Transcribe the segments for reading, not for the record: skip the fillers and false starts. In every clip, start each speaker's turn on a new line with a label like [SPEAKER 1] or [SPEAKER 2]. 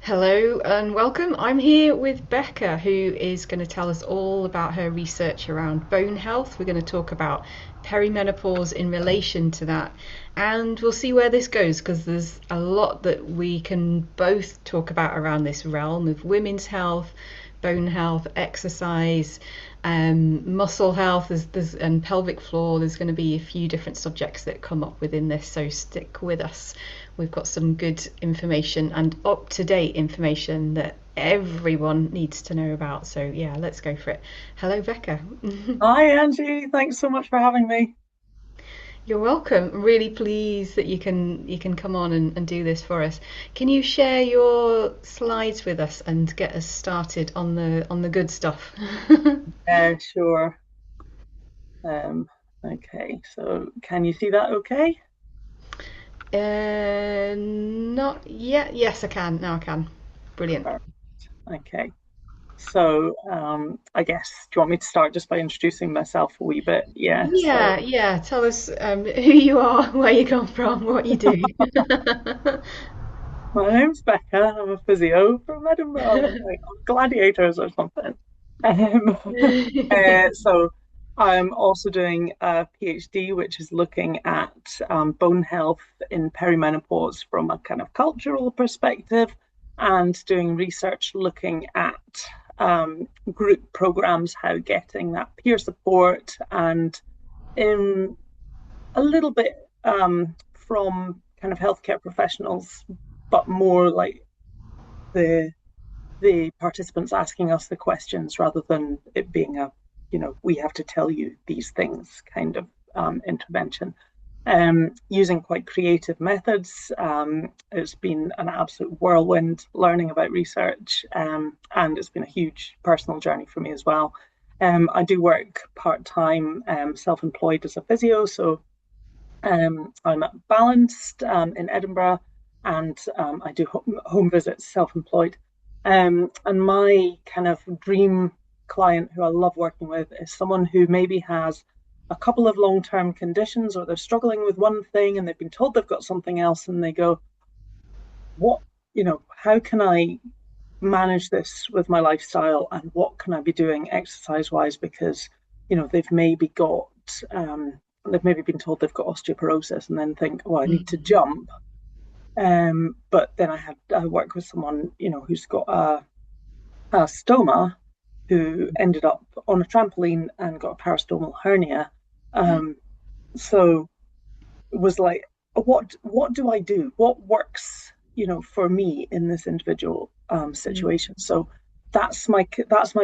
[SPEAKER 1] Hello and welcome. I'm here with Becca, who is going to tell us all about her research around bone health. We're going to talk about perimenopause in relation to that, and we'll see where this goes because there's a lot that we can both talk about around this realm of women's health, bone health, exercise, muscle health, and pelvic floor. There's going to be a few different subjects that come up within this, so stick with us. We've got some good information and up to date information that everyone needs to know about. So, yeah, let's go for it. Hello, Becca.
[SPEAKER 2] Hi, Angie. Thanks so much for having me.
[SPEAKER 1] You're welcome. I'm really pleased that you can come on and do this for us. Can you share your slides with us and get us started on the good stuff?
[SPEAKER 2] Sure. Um, okay, so can you see that okay?
[SPEAKER 1] Not yet. Yes, I can. Now I can. Brilliant.
[SPEAKER 2] Perfect. Okay. So, I guess, do you want me to start just by introducing myself a wee bit? Yeah, so
[SPEAKER 1] Yeah, yeah. Tell us who you are, where you come from, what you do.
[SPEAKER 2] my name's Becca. I'm a physio from Edinburgh, like gladiators or something. Um, so I'm also doing a PhD, which is looking at bone health in perimenopause from a kind of cultural perspective, and doing research looking at group programs, how getting that peer support, and in a little bit from kind of healthcare professionals, but more like the the participants asking us the questions rather than it being a, we have to tell you these things kind of intervention. Using quite creative methods. It's been an absolute whirlwind learning about research, and it's been a huge personal journey for me as well. I do work part time, self employed as a physio, so I'm balanced in Edinburgh, and I do home visits self employed. And my kind of dream client who I love working with is someone who maybe has a couple of long term conditions, or they're struggling with one thing and they've been told they've got something else, and they go, what, how can I manage this with my lifestyle, and what can I be doing exercise wise? Because, they've maybe got, they've maybe been told they've got osteoporosis and then think, oh, I need to
[SPEAKER 1] Mhm.
[SPEAKER 2] jump. But then I work with someone, who's got a stoma, who ended up on a trampoline and got a peristomal hernia. Um, so it was like, what do I do? What works, for me in this individual situation? So that's my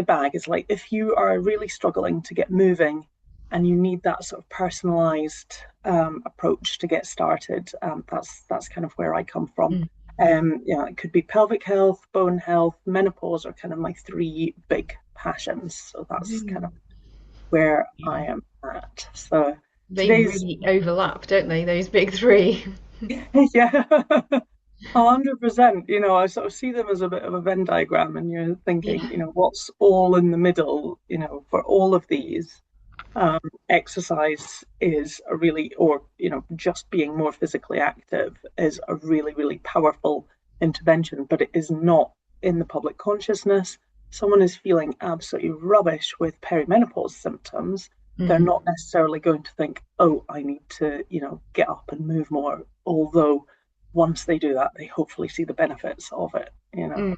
[SPEAKER 2] bag. It's like if you are really struggling to get moving and you need that sort of personalized approach to get started, that's kind of where I come from.
[SPEAKER 1] Mm.
[SPEAKER 2] Yeah, it could be pelvic health, bone health, menopause are kind of my three big passions. So that's kind of
[SPEAKER 1] Mm.
[SPEAKER 2] where I
[SPEAKER 1] Yeah.
[SPEAKER 2] am at. So
[SPEAKER 1] They
[SPEAKER 2] today's
[SPEAKER 1] really overlap, don't they? Those big three.
[SPEAKER 2] yeah, 100%. I sort of see them as a bit of a Venn diagram, and you're thinking,
[SPEAKER 1] Yeah.
[SPEAKER 2] what's all in the middle, for all of these. Um, Exercise is a really, or, just being more physically active is a really, really powerful intervention, but it is not in the public consciousness. Someone is feeling absolutely rubbish with perimenopause symptoms. They're
[SPEAKER 1] Hmm.
[SPEAKER 2] not necessarily going to think, oh, I need to, get up and move more. Although once they do that, they hopefully see the benefits of it.
[SPEAKER 1] Mm.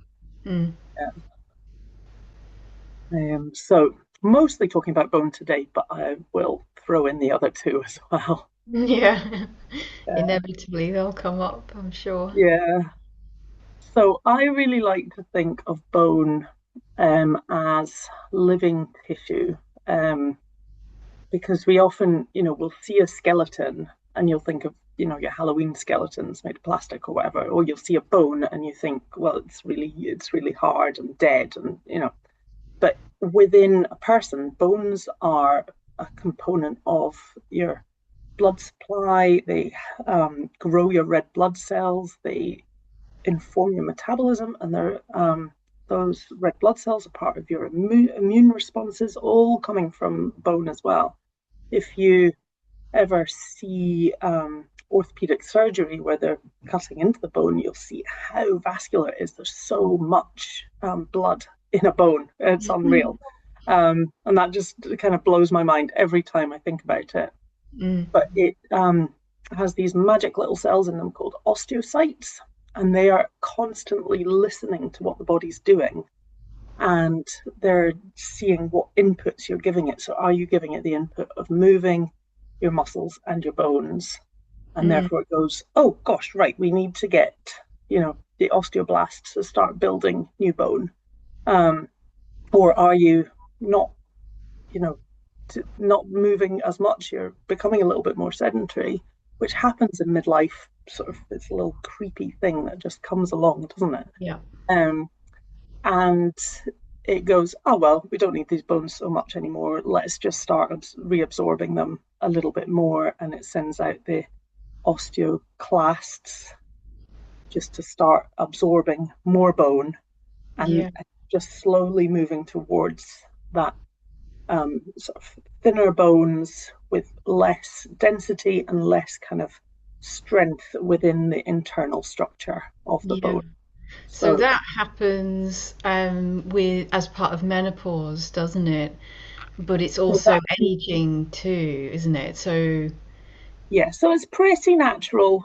[SPEAKER 1] Mm.
[SPEAKER 2] So mostly talking about bone today, but I will throw in the other two as well.
[SPEAKER 1] Yeah.
[SPEAKER 2] Uh,
[SPEAKER 1] Inevitably, they'll come up, I'm sure.
[SPEAKER 2] yeah. So I really like to think of bone as living tissue, um, because we often, will see a skeleton and you'll think of, your Halloween skeletons made of plastic or whatever, or you'll see a bone and you think, well, it's really hard and dead, and but within a person, bones are a component of your blood supply. They grow your red blood cells. They inform your metabolism, and those red blood cells are part of your immune responses, all coming from bone as well. If you ever see orthopedic surgery where they're cutting into the bone, you'll see how vascular it is. There's so much blood in a bone. It's unreal. And that just kind of blows my mind every time I think about it.
[SPEAKER 1] Mm.
[SPEAKER 2] But it has these magic little cells in them called osteocytes, and they are constantly listening to what the body's doing, and they're seeing what inputs you're giving it. So are you giving it the input of moving your muscles and your bones? And
[SPEAKER 1] Mm.
[SPEAKER 2] therefore it goes, oh gosh, right, we need to get, the osteoblasts to start building new bone. Or are you not, you know, not moving as much? You're becoming a little bit more sedentary, which happens in midlife. Sort of, it's a little creepy thing that just comes along, doesn't it?
[SPEAKER 1] Yeah.
[SPEAKER 2] Um, and it goes, oh well, we don't need these bones so much anymore. Let's just start reabsorbing them a little bit more, and it sends out the osteoclasts just to start absorbing more bone and
[SPEAKER 1] Yeah.
[SPEAKER 2] just slowly moving towards that sort of thinner bones with less density and less kind of strength within the internal structure of the
[SPEAKER 1] Yeah.
[SPEAKER 2] bone.
[SPEAKER 1] So
[SPEAKER 2] So
[SPEAKER 1] that happens with as part of menopause, doesn't it? But it's also
[SPEAKER 2] that,
[SPEAKER 1] aging too, isn't it? So
[SPEAKER 2] yeah, so it's pretty natural.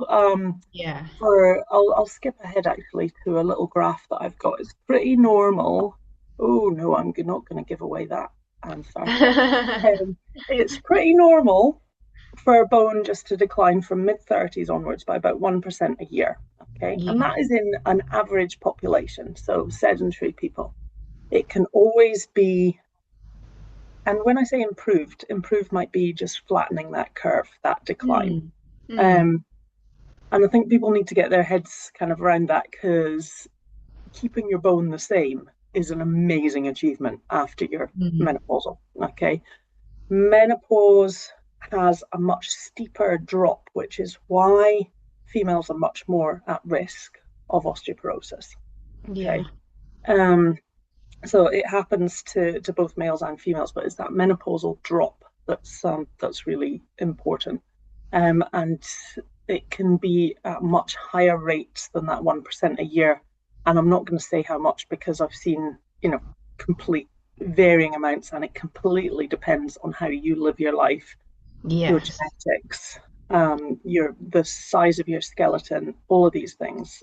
[SPEAKER 1] yeah.
[SPEAKER 2] I'll skip ahead actually to a little graph that I've got. It's pretty normal. Oh no, I'm not going to give away that answer. Um, it's pretty normal for bone just to decline from mid 30s onwards by about 1% a year. Okay, and
[SPEAKER 1] Yeah.
[SPEAKER 2] that is in an average population, so sedentary people. It can always be, and when I say improved, improved might be just flattening that curve, that decline.
[SPEAKER 1] Mm. Mm.
[SPEAKER 2] Um, and I think people need to get their heads kind of around that because keeping your bone the same is an amazing achievement after you're
[SPEAKER 1] Mm.
[SPEAKER 2] menopausal. Okay. Menopause has a much steeper drop, which is why females are much more at risk of osteoporosis.
[SPEAKER 1] Yeah.
[SPEAKER 2] Okay. Um, so it happens to both males and females, but it's that menopausal drop that's really important. And it can be at much higher rates than that 1% a year. And I'm not going to say how much because I've seen, complete varying amounts, and it completely depends on how you live your life, your
[SPEAKER 1] Yes.
[SPEAKER 2] genetics, your the size of your skeleton, all of these things.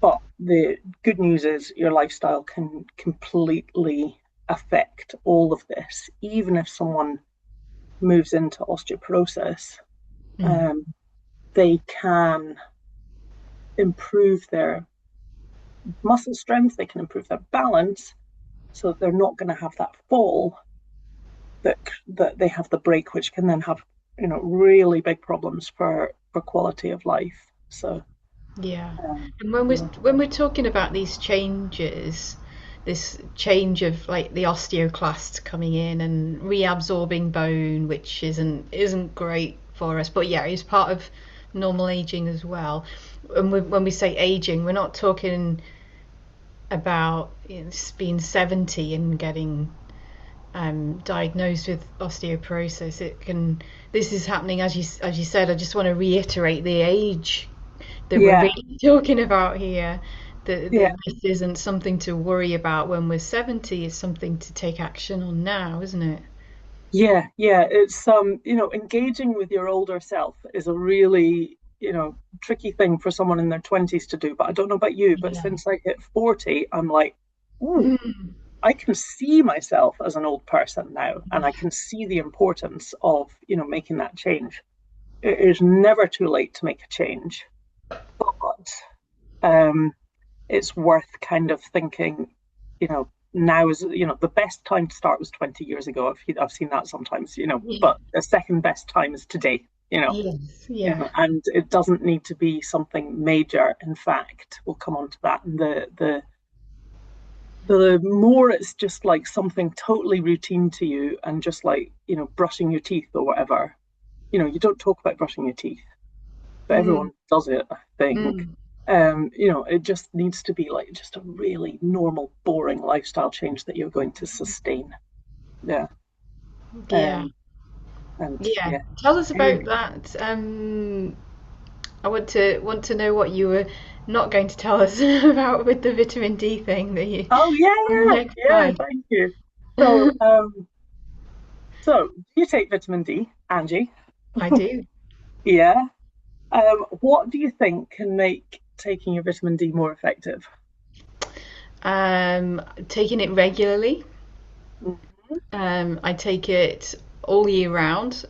[SPEAKER 2] But the good news is your lifestyle can completely affect all of this, even if someone moves into osteoporosis.
[SPEAKER 1] Mm.
[SPEAKER 2] Um, they can improve their muscle strength, they can improve their balance, so that they're not going to have that fall that they have the break, which can then have really big problems for quality of life. So
[SPEAKER 1] Yeah.
[SPEAKER 2] um,
[SPEAKER 1] And when we're
[SPEAKER 2] yeah,
[SPEAKER 1] when we're talking about these changes, this change of like the osteoclast coming in and reabsorbing bone, which isn't great for us, but yeah, it's part of normal aging as well. And when we say aging, we're not talking about being 70 and getting diagnosed with osteoporosis. It can. This is happening as you said. I just want to reiterate the age that we're
[SPEAKER 2] yeah,
[SPEAKER 1] really talking about here.
[SPEAKER 2] yeah,
[SPEAKER 1] That this isn't something to worry about when we're 70. It's something to take action on now, isn't it?
[SPEAKER 2] yeah. It's engaging with your older self is a really tricky thing for someone in their 20s to do. But I don't know about you, but
[SPEAKER 1] Yeah.
[SPEAKER 2] since I hit 40, I'm like, ooh,
[SPEAKER 1] Mm.
[SPEAKER 2] I can see myself as an old person now, and I can see the importance of making that change. It is never too late to make a change, but um, it's worth kind of thinking, now is the best time to start was 20 years ago. I've seen that sometimes,
[SPEAKER 1] Yeah.
[SPEAKER 2] but the second best time is today.
[SPEAKER 1] Yes. Yeah.
[SPEAKER 2] And it doesn't need to be something major. In fact, we'll come on to that. And the more it's just like something totally routine to you and just like, brushing your teeth or whatever, you don't talk about brushing your teeth, but
[SPEAKER 1] Mm.
[SPEAKER 2] everyone does it, I think.
[SPEAKER 1] Mm.
[SPEAKER 2] It just needs to be like just a really normal, boring lifestyle change that you're going to sustain. Yeah.
[SPEAKER 1] Yeah.
[SPEAKER 2] Um, And
[SPEAKER 1] Yeah,
[SPEAKER 2] yeah,
[SPEAKER 1] tell us
[SPEAKER 2] anyway.
[SPEAKER 1] about that. I want to know what you were not going to tell us about with the vitamin D thing that you
[SPEAKER 2] Oh yeah,
[SPEAKER 1] on the
[SPEAKER 2] yeah,
[SPEAKER 1] next
[SPEAKER 2] yeah.
[SPEAKER 1] slide.
[SPEAKER 2] Thank you. So, so do you take vitamin D, Angie?
[SPEAKER 1] I do.
[SPEAKER 2] Yeah. What do you think can make taking your vitamin D more effective?
[SPEAKER 1] Taking it regularly.
[SPEAKER 2] Mhm.
[SPEAKER 1] I take it all year round.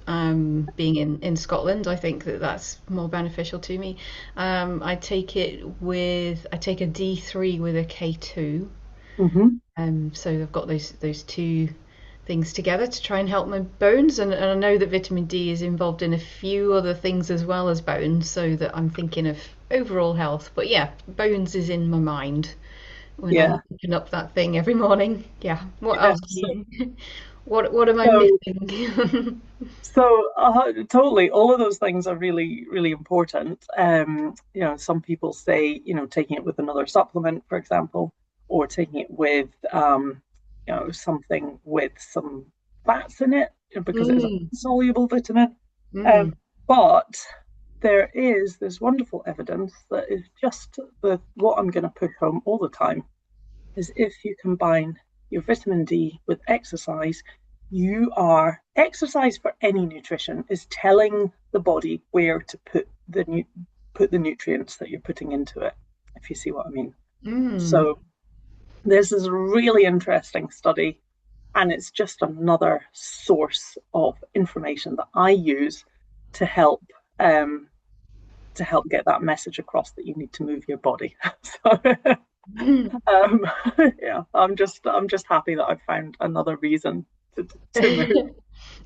[SPEAKER 1] Being in Scotland, I think that that's more beneficial to me. I take a D3 with a K2.
[SPEAKER 2] Mhm.
[SPEAKER 1] So I've got those two things together to try and help my bones, and I know that vitamin D is involved in a few other things as well as bones, so that I'm thinking of overall health. But yeah, bones is in my mind when I'm
[SPEAKER 2] Yeah.
[SPEAKER 1] picking up that thing every morning. Yeah. What
[SPEAKER 2] Yeah.
[SPEAKER 1] else do you? What am I
[SPEAKER 2] So,
[SPEAKER 1] missing?
[SPEAKER 2] totally, all of those things are really, really important. Some people say, taking it with another supplement, for example, or taking it with, something with some fats in it, because it is a
[SPEAKER 1] Mm,
[SPEAKER 2] soluble vitamin. Um,
[SPEAKER 1] mm,
[SPEAKER 2] but there is this wonderful evidence that is just what I'm going to push home all the time is if you combine your vitamin D with exercise, you are exercise for any nutrition is telling the body where to put the nutrients that you're putting into it, if you see what I mean.
[SPEAKER 1] mm.
[SPEAKER 2] So this is a really interesting study, and it's just another source of information that I use to help um, get that message across that you need to move your body. So Um, yeah, I'm just happy that I've found another reason to move.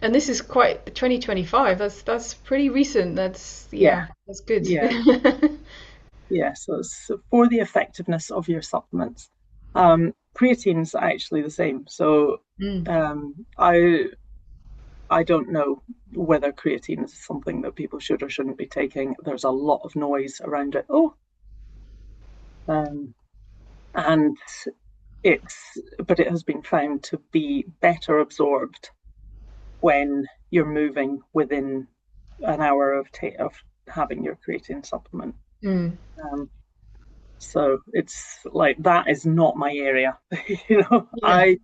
[SPEAKER 1] And this is quite 2025. That's pretty recent. That's
[SPEAKER 2] Yeah,
[SPEAKER 1] yeah, that's good.
[SPEAKER 2] yeah, yeah. So it's for the effectiveness of your supplements. Creatine's actually the same. So
[SPEAKER 1] Mm.
[SPEAKER 2] I don't know whether creatine is something that people should or shouldn't be taking. There's a lot of noise around it. Um, and it's but it has been found to be better absorbed when you're moving within an hour of having your creatine supplement.
[SPEAKER 1] Mm.
[SPEAKER 2] Um, so it's like that is not my area. you know,
[SPEAKER 1] Yeah.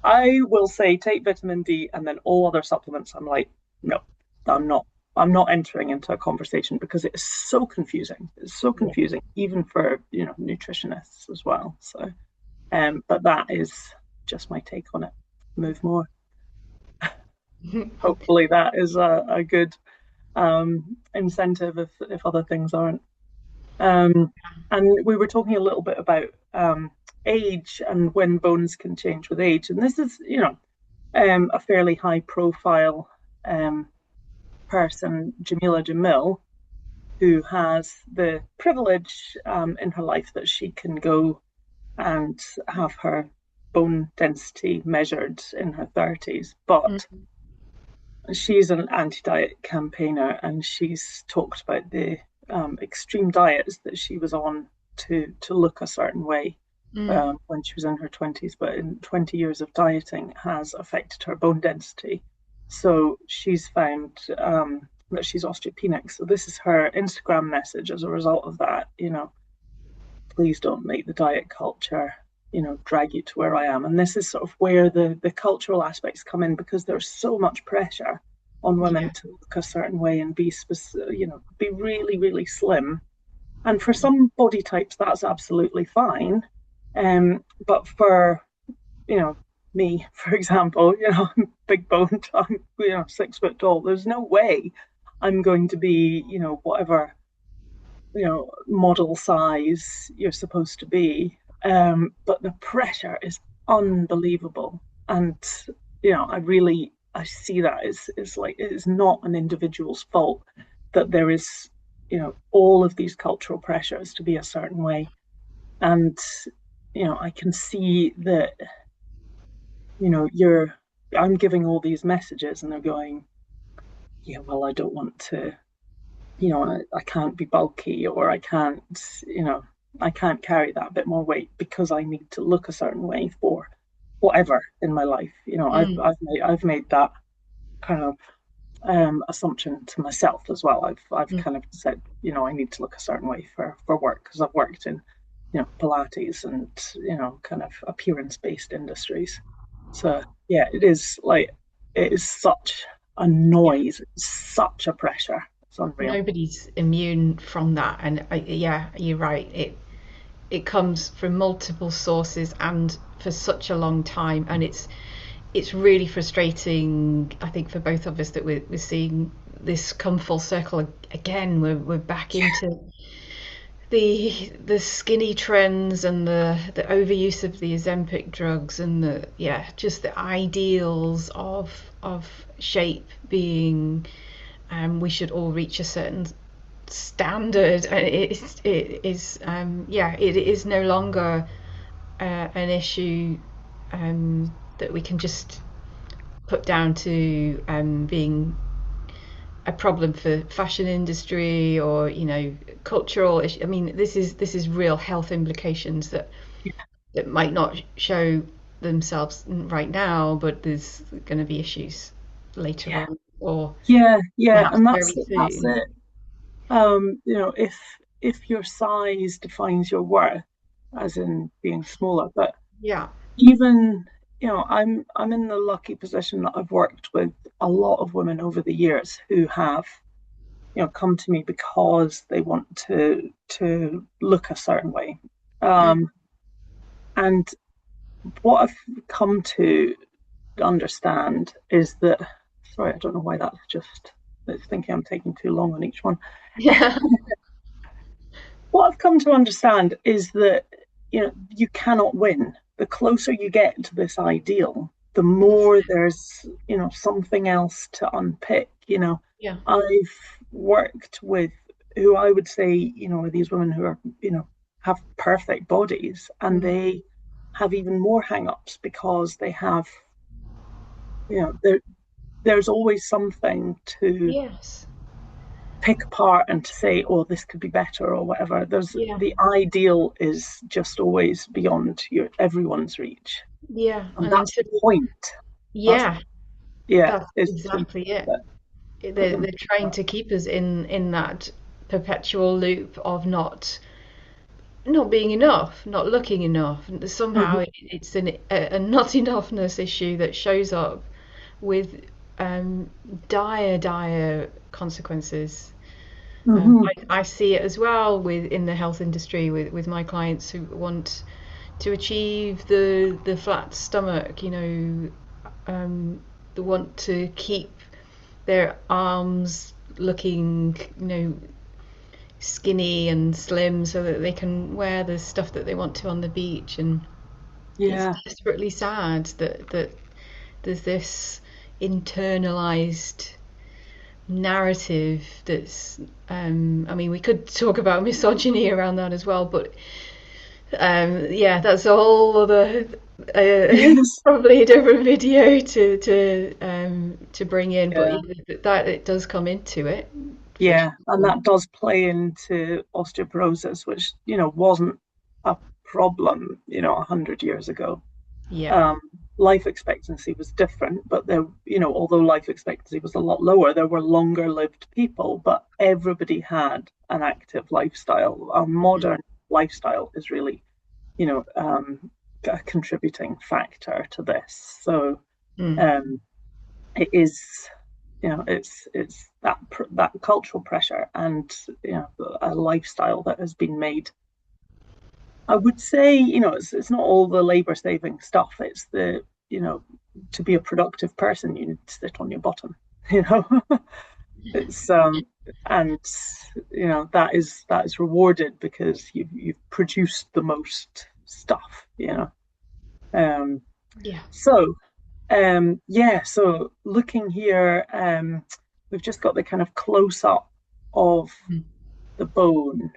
[SPEAKER 2] I will say take vitamin D and then all other supplements. I'm like, no, I'm not. I'm not entering into a conversation because it is so confusing. It's so
[SPEAKER 1] Yeah.
[SPEAKER 2] confusing, even for nutritionists as well. So, but that is just my take on it. Move more. Hopefully, that is a good incentive if other things aren't. Um, and we were talking a little bit about age and when bones can change with age. And this is, a fairly high profile um, person, Jamila Jamil, who has the privilege in her life that she can go and have her bone density measured in her 30s. But
[SPEAKER 1] Mm.
[SPEAKER 2] she's an anti-diet campaigner, and she's talked about the extreme diets that she was on to look a certain way
[SPEAKER 1] Mm.
[SPEAKER 2] when she was in her 20s. But in 20 years of dieting has affected her bone density. So she's found that she's osteopenic. So this is her Instagram message as a result of that. Please don't make the diet culture drag you to where I am. And this is sort of where the cultural aspects come in, because there's so much pressure on women
[SPEAKER 1] Yeah.
[SPEAKER 2] to look a certain way and be specific, be really, really slim. And for some body types, that's absolutely fine. But for you know me, for example, I'm big boned. I'm 6 foot tall. There's no way I'm going to be whatever model size you're supposed to be. But the pressure is unbelievable. And, I see that as like, it is not an individual's fault that there is, all of these cultural pressures to be a certain way. And, I can see that, I'm giving all these messages and they're going, yeah, well, I don't want to I can't be bulky, or I can't carry that bit more weight because I need to look a certain way for whatever in my life.
[SPEAKER 1] Mm.
[SPEAKER 2] I've made that kind of assumption to myself as well. I've
[SPEAKER 1] Mm.
[SPEAKER 2] kind of said, I need to look a certain way for work because I've worked in, Pilates and, kind of appearance based industries. So yeah, it is such a
[SPEAKER 1] Yeah.
[SPEAKER 2] noise, it's such a pressure. It's unreal.
[SPEAKER 1] Nobody's immune from that, and yeah, you're right. It comes from multiple sources and for such a long time, and it's really frustrating, I think, for both of us that we're seeing this come full circle again. We're back
[SPEAKER 2] Yeah,
[SPEAKER 1] into the skinny trends and the overuse of the Ozempic drugs and the yeah just the ideals of shape being we should all reach a certain standard, and it is no longer an issue that we can just put down to being a problem for fashion industry or cultural issue. I mean, this is real health implications that might not show themselves right now, but there's going to be issues later
[SPEAKER 2] yeah,
[SPEAKER 1] on or
[SPEAKER 2] yeah,
[SPEAKER 1] perhaps
[SPEAKER 2] and
[SPEAKER 1] very
[SPEAKER 2] that's
[SPEAKER 1] soon.
[SPEAKER 2] it. If your size defines your worth, as in being smaller, but
[SPEAKER 1] Yeah.
[SPEAKER 2] even, I'm in the lucky position that I've worked with a lot of women over the years who have, come to me because they want to look a certain way.
[SPEAKER 1] Mm.
[SPEAKER 2] Um, and what I've come to understand is that, sorry, I don't know why that's just, it's thinking I'm taking too long on each one.
[SPEAKER 1] Yeah.
[SPEAKER 2] What I've come to understand is that you cannot win. The closer you get to this ideal, the more there's something else to unpick.
[SPEAKER 1] Yeah.
[SPEAKER 2] I've worked with who I would say are these women who are have perfect bodies, and
[SPEAKER 1] Mm.
[SPEAKER 2] they have even more hang-ups because they have there's always something to
[SPEAKER 1] Yes.
[SPEAKER 2] pick apart and to say, oh, this could be better or whatever. There's
[SPEAKER 1] Yeah.
[SPEAKER 2] the ideal is just always beyond everyone's reach,
[SPEAKER 1] Yeah.
[SPEAKER 2] and
[SPEAKER 1] And
[SPEAKER 2] that's
[SPEAKER 1] until
[SPEAKER 2] the point. That's
[SPEAKER 1] yeah,
[SPEAKER 2] yeah,
[SPEAKER 1] that's
[SPEAKER 2] is to
[SPEAKER 1] exactly it.
[SPEAKER 2] put
[SPEAKER 1] They're
[SPEAKER 2] them.
[SPEAKER 1] trying to keep us in that perpetual loop of not being enough, not looking enough. And somehow
[SPEAKER 2] Mm-hmm,
[SPEAKER 1] it's a not enoughness issue that shows up with dire consequences.
[SPEAKER 2] mm-hmm,
[SPEAKER 1] I see it as well in the health industry with my clients who want to achieve the flat stomach, they want to keep their arms looking, skinny and slim so that they can wear the stuff that they want to on the beach. And it's
[SPEAKER 2] yeah,
[SPEAKER 1] desperately sad that there's this internalized narrative that's I mean we could talk about misogyny around that as well, but yeah, that's a whole other
[SPEAKER 2] yes,
[SPEAKER 1] probably a different video to bring in, but
[SPEAKER 2] yeah,
[SPEAKER 1] yeah, that it does come into it for
[SPEAKER 2] yeah, and
[SPEAKER 1] sure.
[SPEAKER 2] that does play into osteoporosis, which wasn't a problem 100 years ago.
[SPEAKER 1] Yeah.
[SPEAKER 2] um, Life expectancy was different, but although life expectancy was a lot lower, there were longer lived people, but everybody had an active lifestyle. Our
[SPEAKER 1] Mm.
[SPEAKER 2] modern lifestyle is really, a contributing factor to this. So
[SPEAKER 1] Mm.
[SPEAKER 2] um, it is, it's that cultural pressure and a lifestyle that has been made. I would say, it's not all the labor saving stuff. It's to be a productive person, you need to sit on your bottom, you know. It's and that is rewarded because you've produced the most stuff. Um,
[SPEAKER 1] Yeah.
[SPEAKER 2] so yeah, so looking here, we've just got the kind of close up of
[SPEAKER 1] Mm.
[SPEAKER 2] the bone,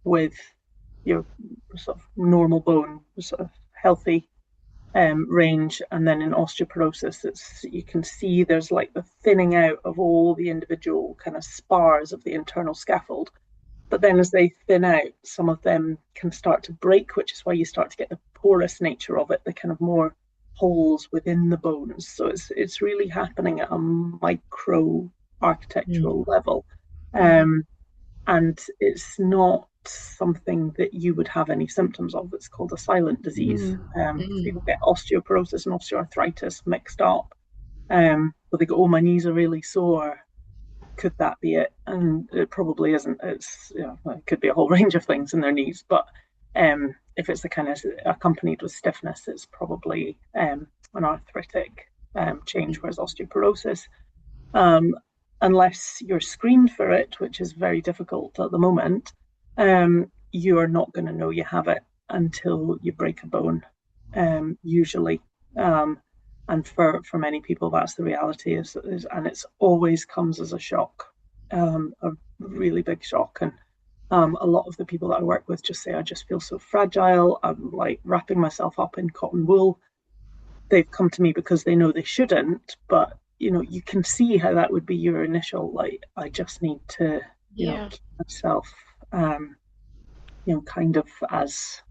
[SPEAKER 2] with your sort of normal bone, sort of healthy range, and then in osteoporosis, it's you can see there's like the thinning out of all the individual kind of spars of the internal scaffold. But then as they thin out, some of them can start to break, which is why you start to get the porous nature of it, the kind of more holes within the bones. So it's really happening at a micro
[SPEAKER 1] Mm.
[SPEAKER 2] architectural level.
[SPEAKER 1] Mm.
[SPEAKER 2] Um, and it's not something that you would have any symptoms of. It's called a silent disease.
[SPEAKER 1] Mm. Mm.
[SPEAKER 2] People get osteoporosis and osteoarthritis mixed up. But they go, "Oh, my knees are really sore. Could that be it?" And it probably isn't. It's, well, it could be a whole range of things in their knees, but if it's the kind of accompanied with stiffness, it's probably an arthritic change, whereas osteoporosis, um, unless you're screened for it, which is very difficult at the moment, you are not going to know you have it until you break a bone, usually. Um, and for many people, that's the reality, and it's always comes as a shock, a really big shock. And a lot of the people that I work with just say, "I just feel so fragile. I'm like wrapping myself up in cotton wool." They've come to me because they know they shouldn't, but you can see how that would be your initial, like, I just need to,
[SPEAKER 1] Yeah.
[SPEAKER 2] keep myself, um, kind of as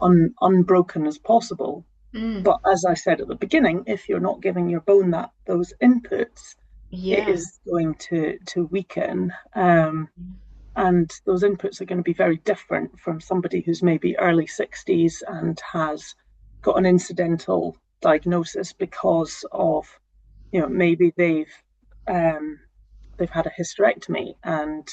[SPEAKER 2] unbroken as possible.
[SPEAKER 1] Mm.
[SPEAKER 2] But as I said at the beginning, if you're not giving your bone those inputs, it
[SPEAKER 1] Yeah.
[SPEAKER 2] is going to weaken. And those inputs are going to be very different from somebody who's maybe early 60s and has got an incidental diagnosis because of, maybe um, they've had a hysterectomy, and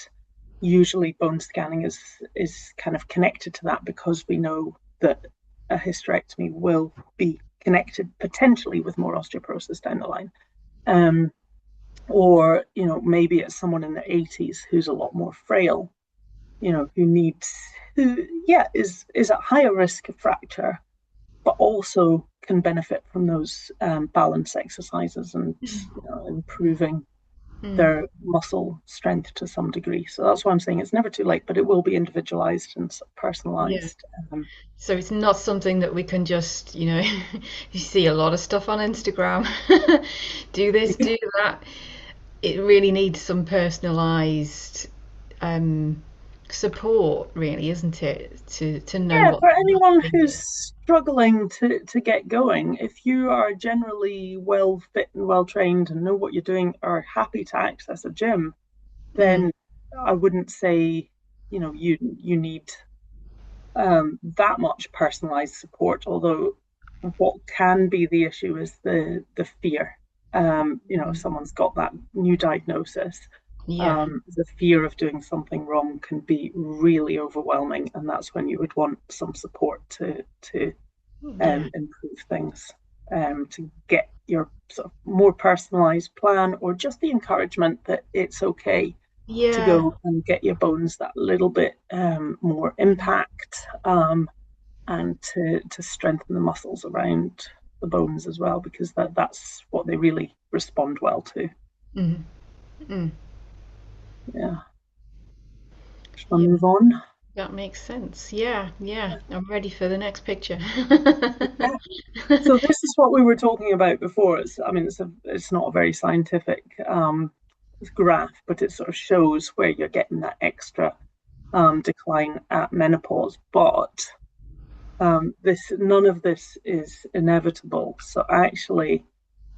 [SPEAKER 2] usually bone scanning is kind of connected to that, because we know that a hysterectomy will be connected potentially with more osteoporosis down the line. Or maybe it's someone in their 80s who's a lot more frail, who needs, who, yeah, is at higher risk of fracture, but also can benefit from those balance exercises and improving
[SPEAKER 1] Mm.
[SPEAKER 2] their muscle strength to some degree. So that's why I'm saying it's never too late, but it will be individualized and
[SPEAKER 1] Yeah.
[SPEAKER 2] personalized.
[SPEAKER 1] So it's not something that we can just, you see a lot of stuff on Instagram. Do this, do that. It really needs some personalized um, support, really, isn't it? To know
[SPEAKER 2] Yeah,
[SPEAKER 1] what
[SPEAKER 2] for
[SPEAKER 1] they're
[SPEAKER 2] anyone who's
[SPEAKER 1] doing.
[SPEAKER 2] struggling to get going, if you are generally well fit and well trained and know what you're doing, or happy to access a gym,
[SPEAKER 1] Mm.
[SPEAKER 2] then I wouldn't say you need that much personalized support. Although what can be the issue is the fear. If
[SPEAKER 1] Mm.
[SPEAKER 2] someone's got that new diagnosis,
[SPEAKER 1] Yeah.
[SPEAKER 2] the fear of doing something wrong can be really overwhelming, and that's when you would want some support to
[SPEAKER 1] Yeah.
[SPEAKER 2] improve things, to get your sort of more personalized plan, or just the encouragement that it's okay to
[SPEAKER 1] Yeah.
[SPEAKER 2] go and get your bones that little bit more impact, and to strengthen the muscles around the bones as well, because that's what they really respond well to.
[SPEAKER 1] Mm. Mm.
[SPEAKER 2] Yeah. Shall I
[SPEAKER 1] Yeah.
[SPEAKER 2] move on?
[SPEAKER 1] That makes sense. Yeah. Yeah. I'm ready for the next picture.
[SPEAKER 2] Yeah. So this is what we were talking about before. I mean, it's not a very scientific graph, but it sort of shows where you're getting that extra decline at menopause. But this none of this is inevitable. So actually,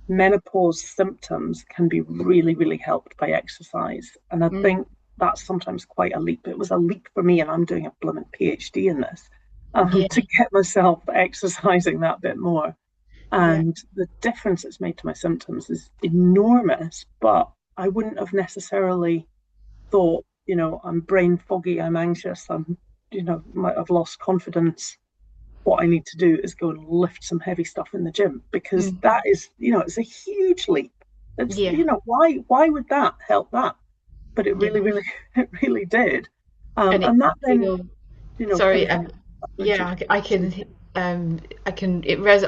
[SPEAKER 2] menopause symptoms can be really, really helped by exercise. And I
[SPEAKER 1] Mm.
[SPEAKER 2] think that's sometimes quite a leap. It was a leap for me, and I'm doing a blooming PhD in this,
[SPEAKER 1] Yeah.
[SPEAKER 2] to get myself exercising that bit more.
[SPEAKER 1] Yeah.
[SPEAKER 2] And the difference it's made to my symptoms is enormous, but I wouldn't have necessarily thought, I'm brain foggy, I'm anxious, might have lost confidence. What I need to do is go and lift some heavy stuff in the gym, because
[SPEAKER 1] Mm.
[SPEAKER 2] that is, it's a huge leap. It's,
[SPEAKER 1] Yeah.
[SPEAKER 2] why would that help that? But it
[SPEAKER 1] Yeah.
[SPEAKER 2] really, really, it really did.
[SPEAKER 1] And it
[SPEAKER 2] And that then,
[SPEAKER 1] feel
[SPEAKER 2] kind
[SPEAKER 1] sorry,
[SPEAKER 2] of
[SPEAKER 1] yeah,
[SPEAKER 2] reduces.
[SPEAKER 1] I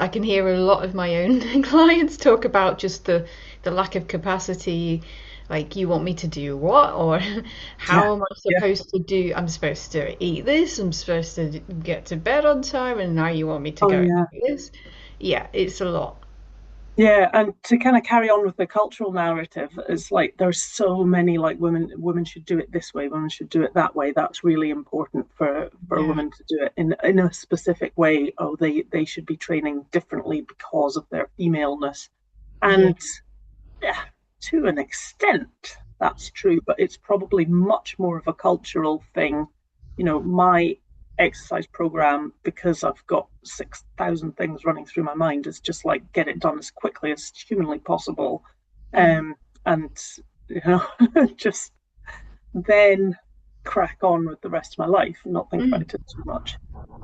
[SPEAKER 1] can hear a lot of my own clients talk about just the lack of capacity. Like, you want me to do what, or
[SPEAKER 2] Yeah,
[SPEAKER 1] how am I
[SPEAKER 2] yeah.
[SPEAKER 1] supposed to do? I'm supposed to eat this. I'm supposed to get to bed on time, and now you want me to
[SPEAKER 2] Oh,
[SPEAKER 1] go and
[SPEAKER 2] yeah.
[SPEAKER 1] do this. Yeah, it's a lot.
[SPEAKER 2] Yeah, and to kind of carry on with the cultural narrative, it's like there's so many like women should do it this way, women should do it that way. That's really important for
[SPEAKER 1] Yeah,
[SPEAKER 2] women to do it in a specific way. Oh, they should be training differently because of their femaleness.
[SPEAKER 1] yeah,
[SPEAKER 2] And yeah, to an extent, that's true, but it's probably much more of a cultural thing. My exercise program, because I've got 6,000 things running through my mind, is just like get it done as quickly as humanly possible.
[SPEAKER 1] mm,
[SPEAKER 2] And, you know, just then crack on with the rest of my life and not think about
[SPEAKER 1] mm,
[SPEAKER 2] it too much.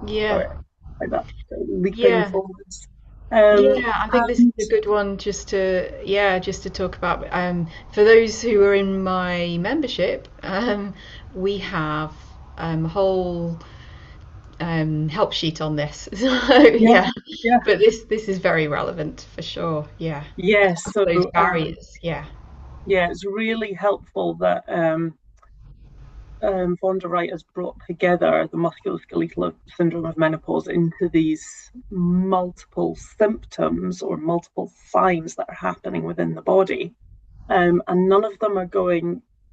[SPEAKER 1] yeah,
[SPEAKER 2] Sorry, like that leaping
[SPEAKER 1] yeah.
[SPEAKER 2] forwards.
[SPEAKER 1] Yeah, I think this is
[SPEAKER 2] And
[SPEAKER 1] a good one just to talk about. For those who are in my membership, we have a whole help sheet on this. So
[SPEAKER 2] yeah,
[SPEAKER 1] yeah,
[SPEAKER 2] yeah,
[SPEAKER 1] but this is very relevant for sure. Yeah,
[SPEAKER 2] yes. So
[SPEAKER 1] those barriers. Yeah.
[SPEAKER 2] yeah, it's really helpful that Vonda Wright has brought together the musculoskeletal syndrome of menopause into these multiple symptoms or multiple signs that are happening within the body. And none of them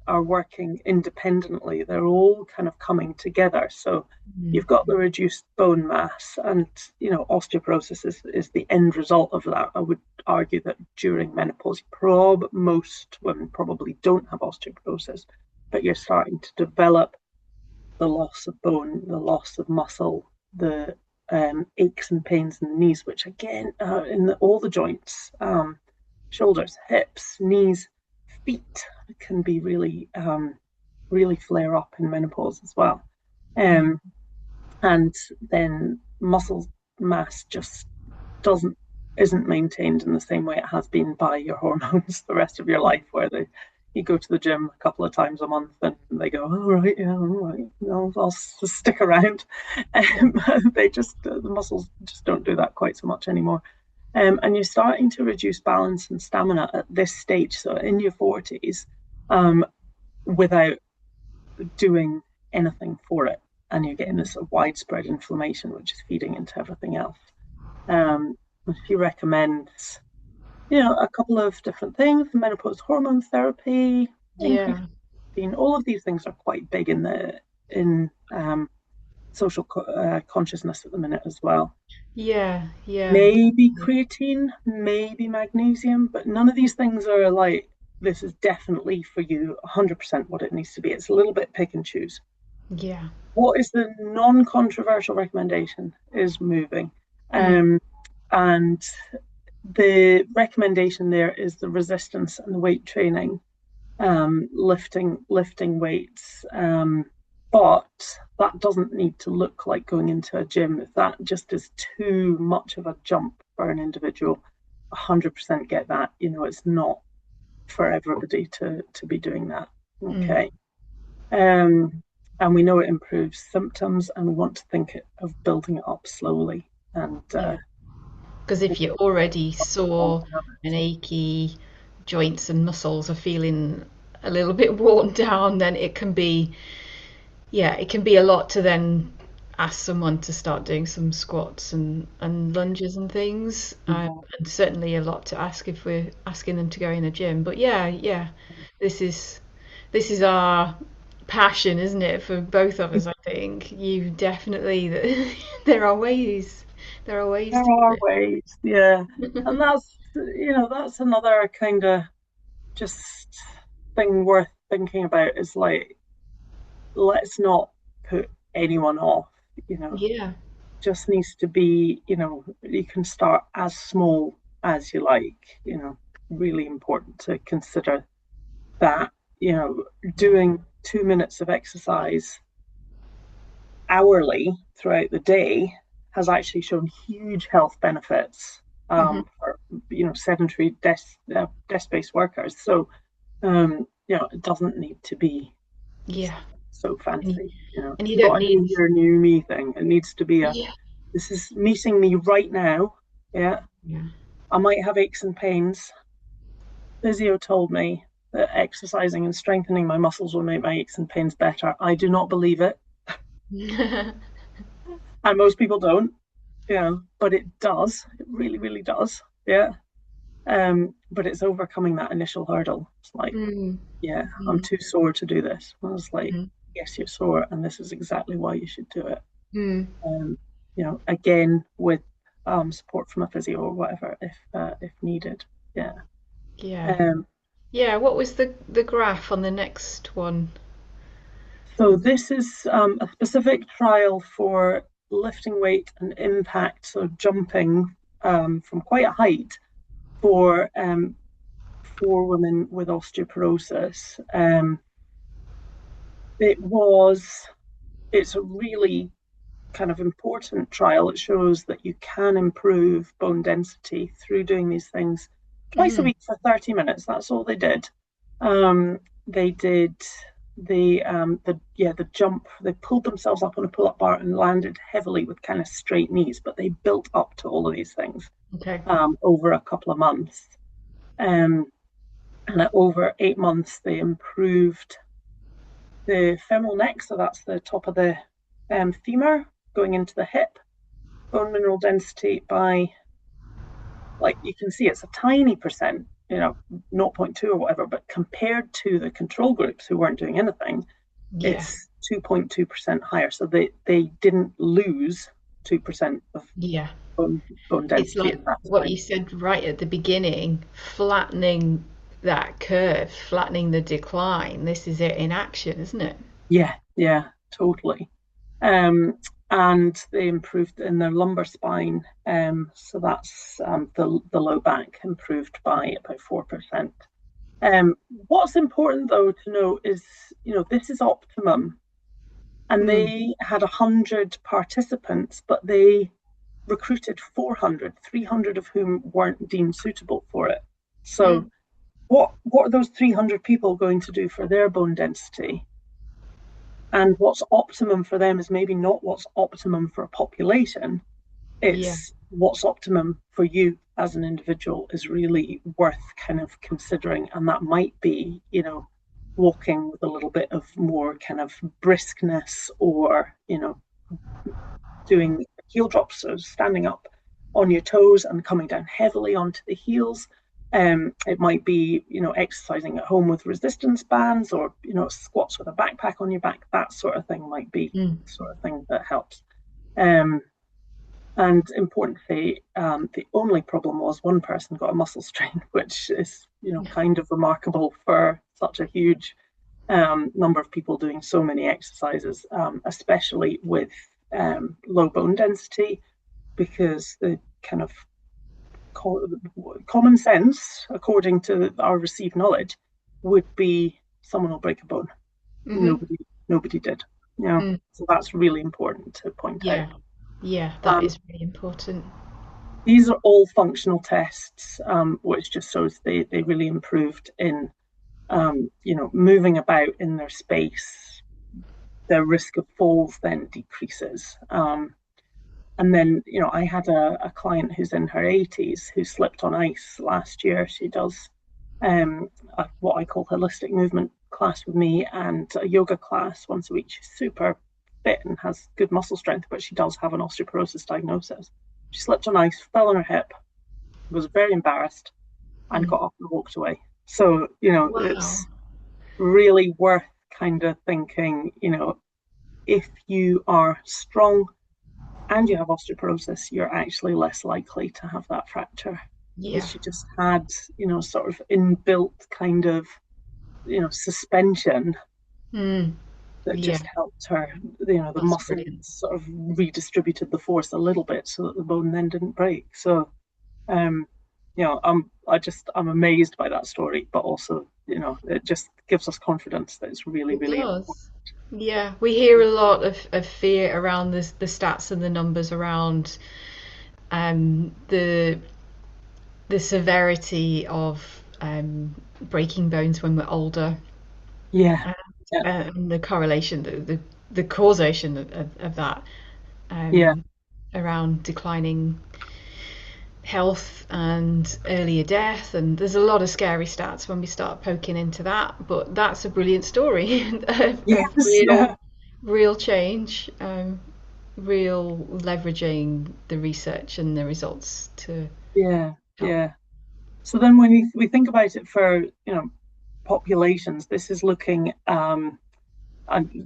[SPEAKER 2] are working independently. They're all kind of coming together. So
[SPEAKER 1] Mm.
[SPEAKER 2] you've got the reduced bone mass, and osteoporosis is the end result of that. I would argue that during menopause, most women probably don't have osteoporosis, but you're starting to develop the loss of bone, the loss of muscle, the aches and pains in the knees, which again, all the joints, shoulders, hips, knees, feet can be really flare up in menopause as well.
[SPEAKER 1] Mm.
[SPEAKER 2] Um, and then muscle mass just doesn't isn't maintained in the same way it has been by your hormones the rest of your life, where you go to the gym a couple of times a month and they go, all right, yeah, all right, I'll stick around. Um, they just the muscles just don't do that quite so much anymore. And you're starting to reduce balance and stamina at this stage, so in your 40s, without doing anything for it. And you're getting this widespread inflammation, which is feeding into everything else. Um, she recommends, a couple of different things: menopause hormone therapy, increased
[SPEAKER 1] Yeah.
[SPEAKER 2] caffeine. All of these things are quite big in social consciousness at the minute as well.
[SPEAKER 1] Yeah. Yeah.
[SPEAKER 2] Maybe creatine, maybe magnesium, but none of these things are like this is definitely for you 100% what it needs to be. It's a little bit pick and choose.
[SPEAKER 1] Yeah.
[SPEAKER 2] What is the non-controversial recommendation is moving.
[SPEAKER 1] Mm.
[SPEAKER 2] Um, and the recommendation there is the resistance and the weight training, lifting weights. But that doesn't need to look like going into a gym. If that just is too much of a jump for an individual, 100% get that. It's not for everybody to be doing that.
[SPEAKER 1] Mm.
[SPEAKER 2] Okay. Um, and we know it improves symptoms, and we want to think of building it up slowly. And
[SPEAKER 1] Yeah. Because if you're already sore and achy, joints and muscles are feeling a little bit worn down, then it can be a lot to then ask someone to start doing some squats and lunges and things. And certainly a lot to ask if we're asking them to go in a gym. But yeah, yeah, this is this is our passion, isn't it, for both of us, I think. You definitely there are ways
[SPEAKER 2] there
[SPEAKER 1] to
[SPEAKER 2] are
[SPEAKER 1] do
[SPEAKER 2] ways, yeah.
[SPEAKER 1] it.
[SPEAKER 2] And that's another kind of just thing worth thinking about is like, let's not put anyone off, you know.
[SPEAKER 1] Yeah.
[SPEAKER 2] Just needs to be, you can start as small as you like, really important to consider that,
[SPEAKER 1] Yeah.
[SPEAKER 2] doing 2 minutes of exercise hourly throughout the day has actually shown huge health benefits
[SPEAKER 1] Hmm.
[SPEAKER 2] for sedentary desk-based workers. So it doesn't need to be
[SPEAKER 1] Yeah.
[SPEAKER 2] so
[SPEAKER 1] And you,
[SPEAKER 2] fancy.
[SPEAKER 1] and you
[SPEAKER 2] It's
[SPEAKER 1] don't
[SPEAKER 2] not a
[SPEAKER 1] need
[SPEAKER 2] new year, new me thing. It needs to be
[SPEAKER 1] yeah.
[SPEAKER 2] this is meeting me right now. Yeah,
[SPEAKER 1] Yeah.
[SPEAKER 2] I might have aches and pains. Physio told me that exercising and strengthening my muscles will make my aches and pains better. I do not believe it, and most people don't. But it does. It really, really does. Yeah. But it's overcoming that initial hurdle. It's like,
[SPEAKER 1] Mm.
[SPEAKER 2] yeah, I'm
[SPEAKER 1] Mm.
[SPEAKER 2] too sore to do this. I was like,
[SPEAKER 1] Mm.
[SPEAKER 2] yes, you're sore, and this is exactly why you should do it.
[SPEAKER 1] Mm.
[SPEAKER 2] Um, again with support from a physio or whatever if needed. Yeah.
[SPEAKER 1] Yeah.
[SPEAKER 2] Um,
[SPEAKER 1] Yeah, what was the graph on the next one?
[SPEAKER 2] so this is a specific trial for lifting weight and impact, so jumping from quite a height for women with osteoporosis. It was it's a really kind of important trial. It shows that you can improve bone density through doing these things twice a
[SPEAKER 1] Mm.
[SPEAKER 2] week for 30 minutes. That's all they did. They did the jump. They pulled themselves up on a pull-up bar and landed heavily with kind of straight knees, but they built up to all of these things
[SPEAKER 1] Okay.
[SPEAKER 2] over a couple of months. Um, and at over 8 months, they improved the femoral neck, so that's the top of the femur going into the hip, bone mineral density by, like, you can see it's a tiny percent, 0.2 or whatever, but compared to the control groups who weren't doing anything,
[SPEAKER 1] Yeah.
[SPEAKER 2] it's 2.2% higher. So they didn't lose 2% of
[SPEAKER 1] Yeah.
[SPEAKER 2] bone, bone
[SPEAKER 1] It's
[SPEAKER 2] density
[SPEAKER 1] like
[SPEAKER 2] at that
[SPEAKER 1] what
[SPEAKER 2] time.
[SPEAKER 1] you said right at the beginning, flattening that curve, flattening the decline. This is it in action, isn't it?
[SPEAKER 2] Yeah, yeah, totally. Um, and they improved in their lumbar spine. So that's the low back improved by about 4%. What's important though to know is, this is optimum. And
[SPEAKER 1] Mm.
[SPEAKER 2] they had 100 participants, but they recruited 400, 300 of whom weren't deemed suitable for it. So
[SPEAKER 1] Mm.
[SPEAKER 2] what are those 300 people going to do for their bone density? And what's optimum for them is maybe not what's optimum for a population.
[SPEAKER 1] Yeah.
[SPEAKER 2] It's what's optimum for you as an individual is really worth kind of considering. And that might be, walking with a little bit of more kind of briskness, or, doing heel drops, so standing up on your toes and coming down heavily onto the heels. It might be, exercising at home with resistance bands, or, squats with a backpack on your back. That sort of thing might be
[SPEAKER 1] Mm.
[SPEAKER 2] the sort of thing that helps. Um, and importantly, the only problem was one person got a muscle strain, which is, kind of remarkable for such a huge number of people doing so many exercises, especially with low bone density, because the kind of common sense, according to our received knowledge, would be someone will break a bone.
[SPEAKER 1] Mm-hmm.
[SPEAKER 2] Nobody did.
[SPEAKER 1] Mm.
[SPEAKER 2] So that's really important to point out.
[SPEAKER 1] Yeah. Yeah, that
[SPEAKER 2] Um,
[SPEAKER 1] is really important.
[SPEAKER 2] these are all functional tests, which just shows they really improved in, moving about in their space. Their risk of falls then decreases. And then, I had a client who's in her 80s who slipped on ice last year. She does what I call holistic movement class with me, and a yoga class once a week. She's super fit and has good muscle strength, but she does have an osteoporosis diagnosis. She slipped on ice, fell on her hip, was very embarrassed, and
[SPEAKER 1] Mm.
[SPEAKER 2] got up and walked away. So,
[SPEAKER 1] Wow.
[SPEAKER 2] it's really worth kind of thinking, if you are strong and you have osteoporosis, you're actually less likely to have that fracture, because
[SPEAKER 1] Yeah.
[SPEAKER 2] she just had, sort of inbuilt kind of, suspension
[SPEAKER 1] Mm.
[SPEAKER 2] that
[SPEAKER 1] Yeah,
[SPEAKER 2] just helped her. The
[SPEAKER 1] that's
[SPEAKER 2] muscle
[SPEAKER 1] brilliant.
[SPEAKER 2] sort of redistributed the force a little bit so that the bone then didn't break. So, um, I'm amazed by that story, but also, it just gives us confidence that it's really,
[SPEAKER 1] It
[SPEAKER 2] really important.
[SPEAKER 1] does. Yeah, we hear a lot of fear around the stats and the numbers around the severity of breaking bones when we're older,
[SPEAKER 2] Yeah,
[SPEAKER 1] and,
[SPEAKER 2] yeah,
[SPEAKER 1] and the correlation, the causation of that
[SPEAKER 2] yeah,
[SPEAKER 1] um, around declining health and earlier death. And there's a lot of scary stats when we start poking into that, but that's a brilliant story of
[SPEAKER 2] yes, yeah,
[SPEAKER 1] real change, real leveraging the research and the results to
[SPEAKER 2] yeah,
[SPEAKER 1] help.
[SPEAKER 2] yeah. So then when we think about it for, populations, this is looking, and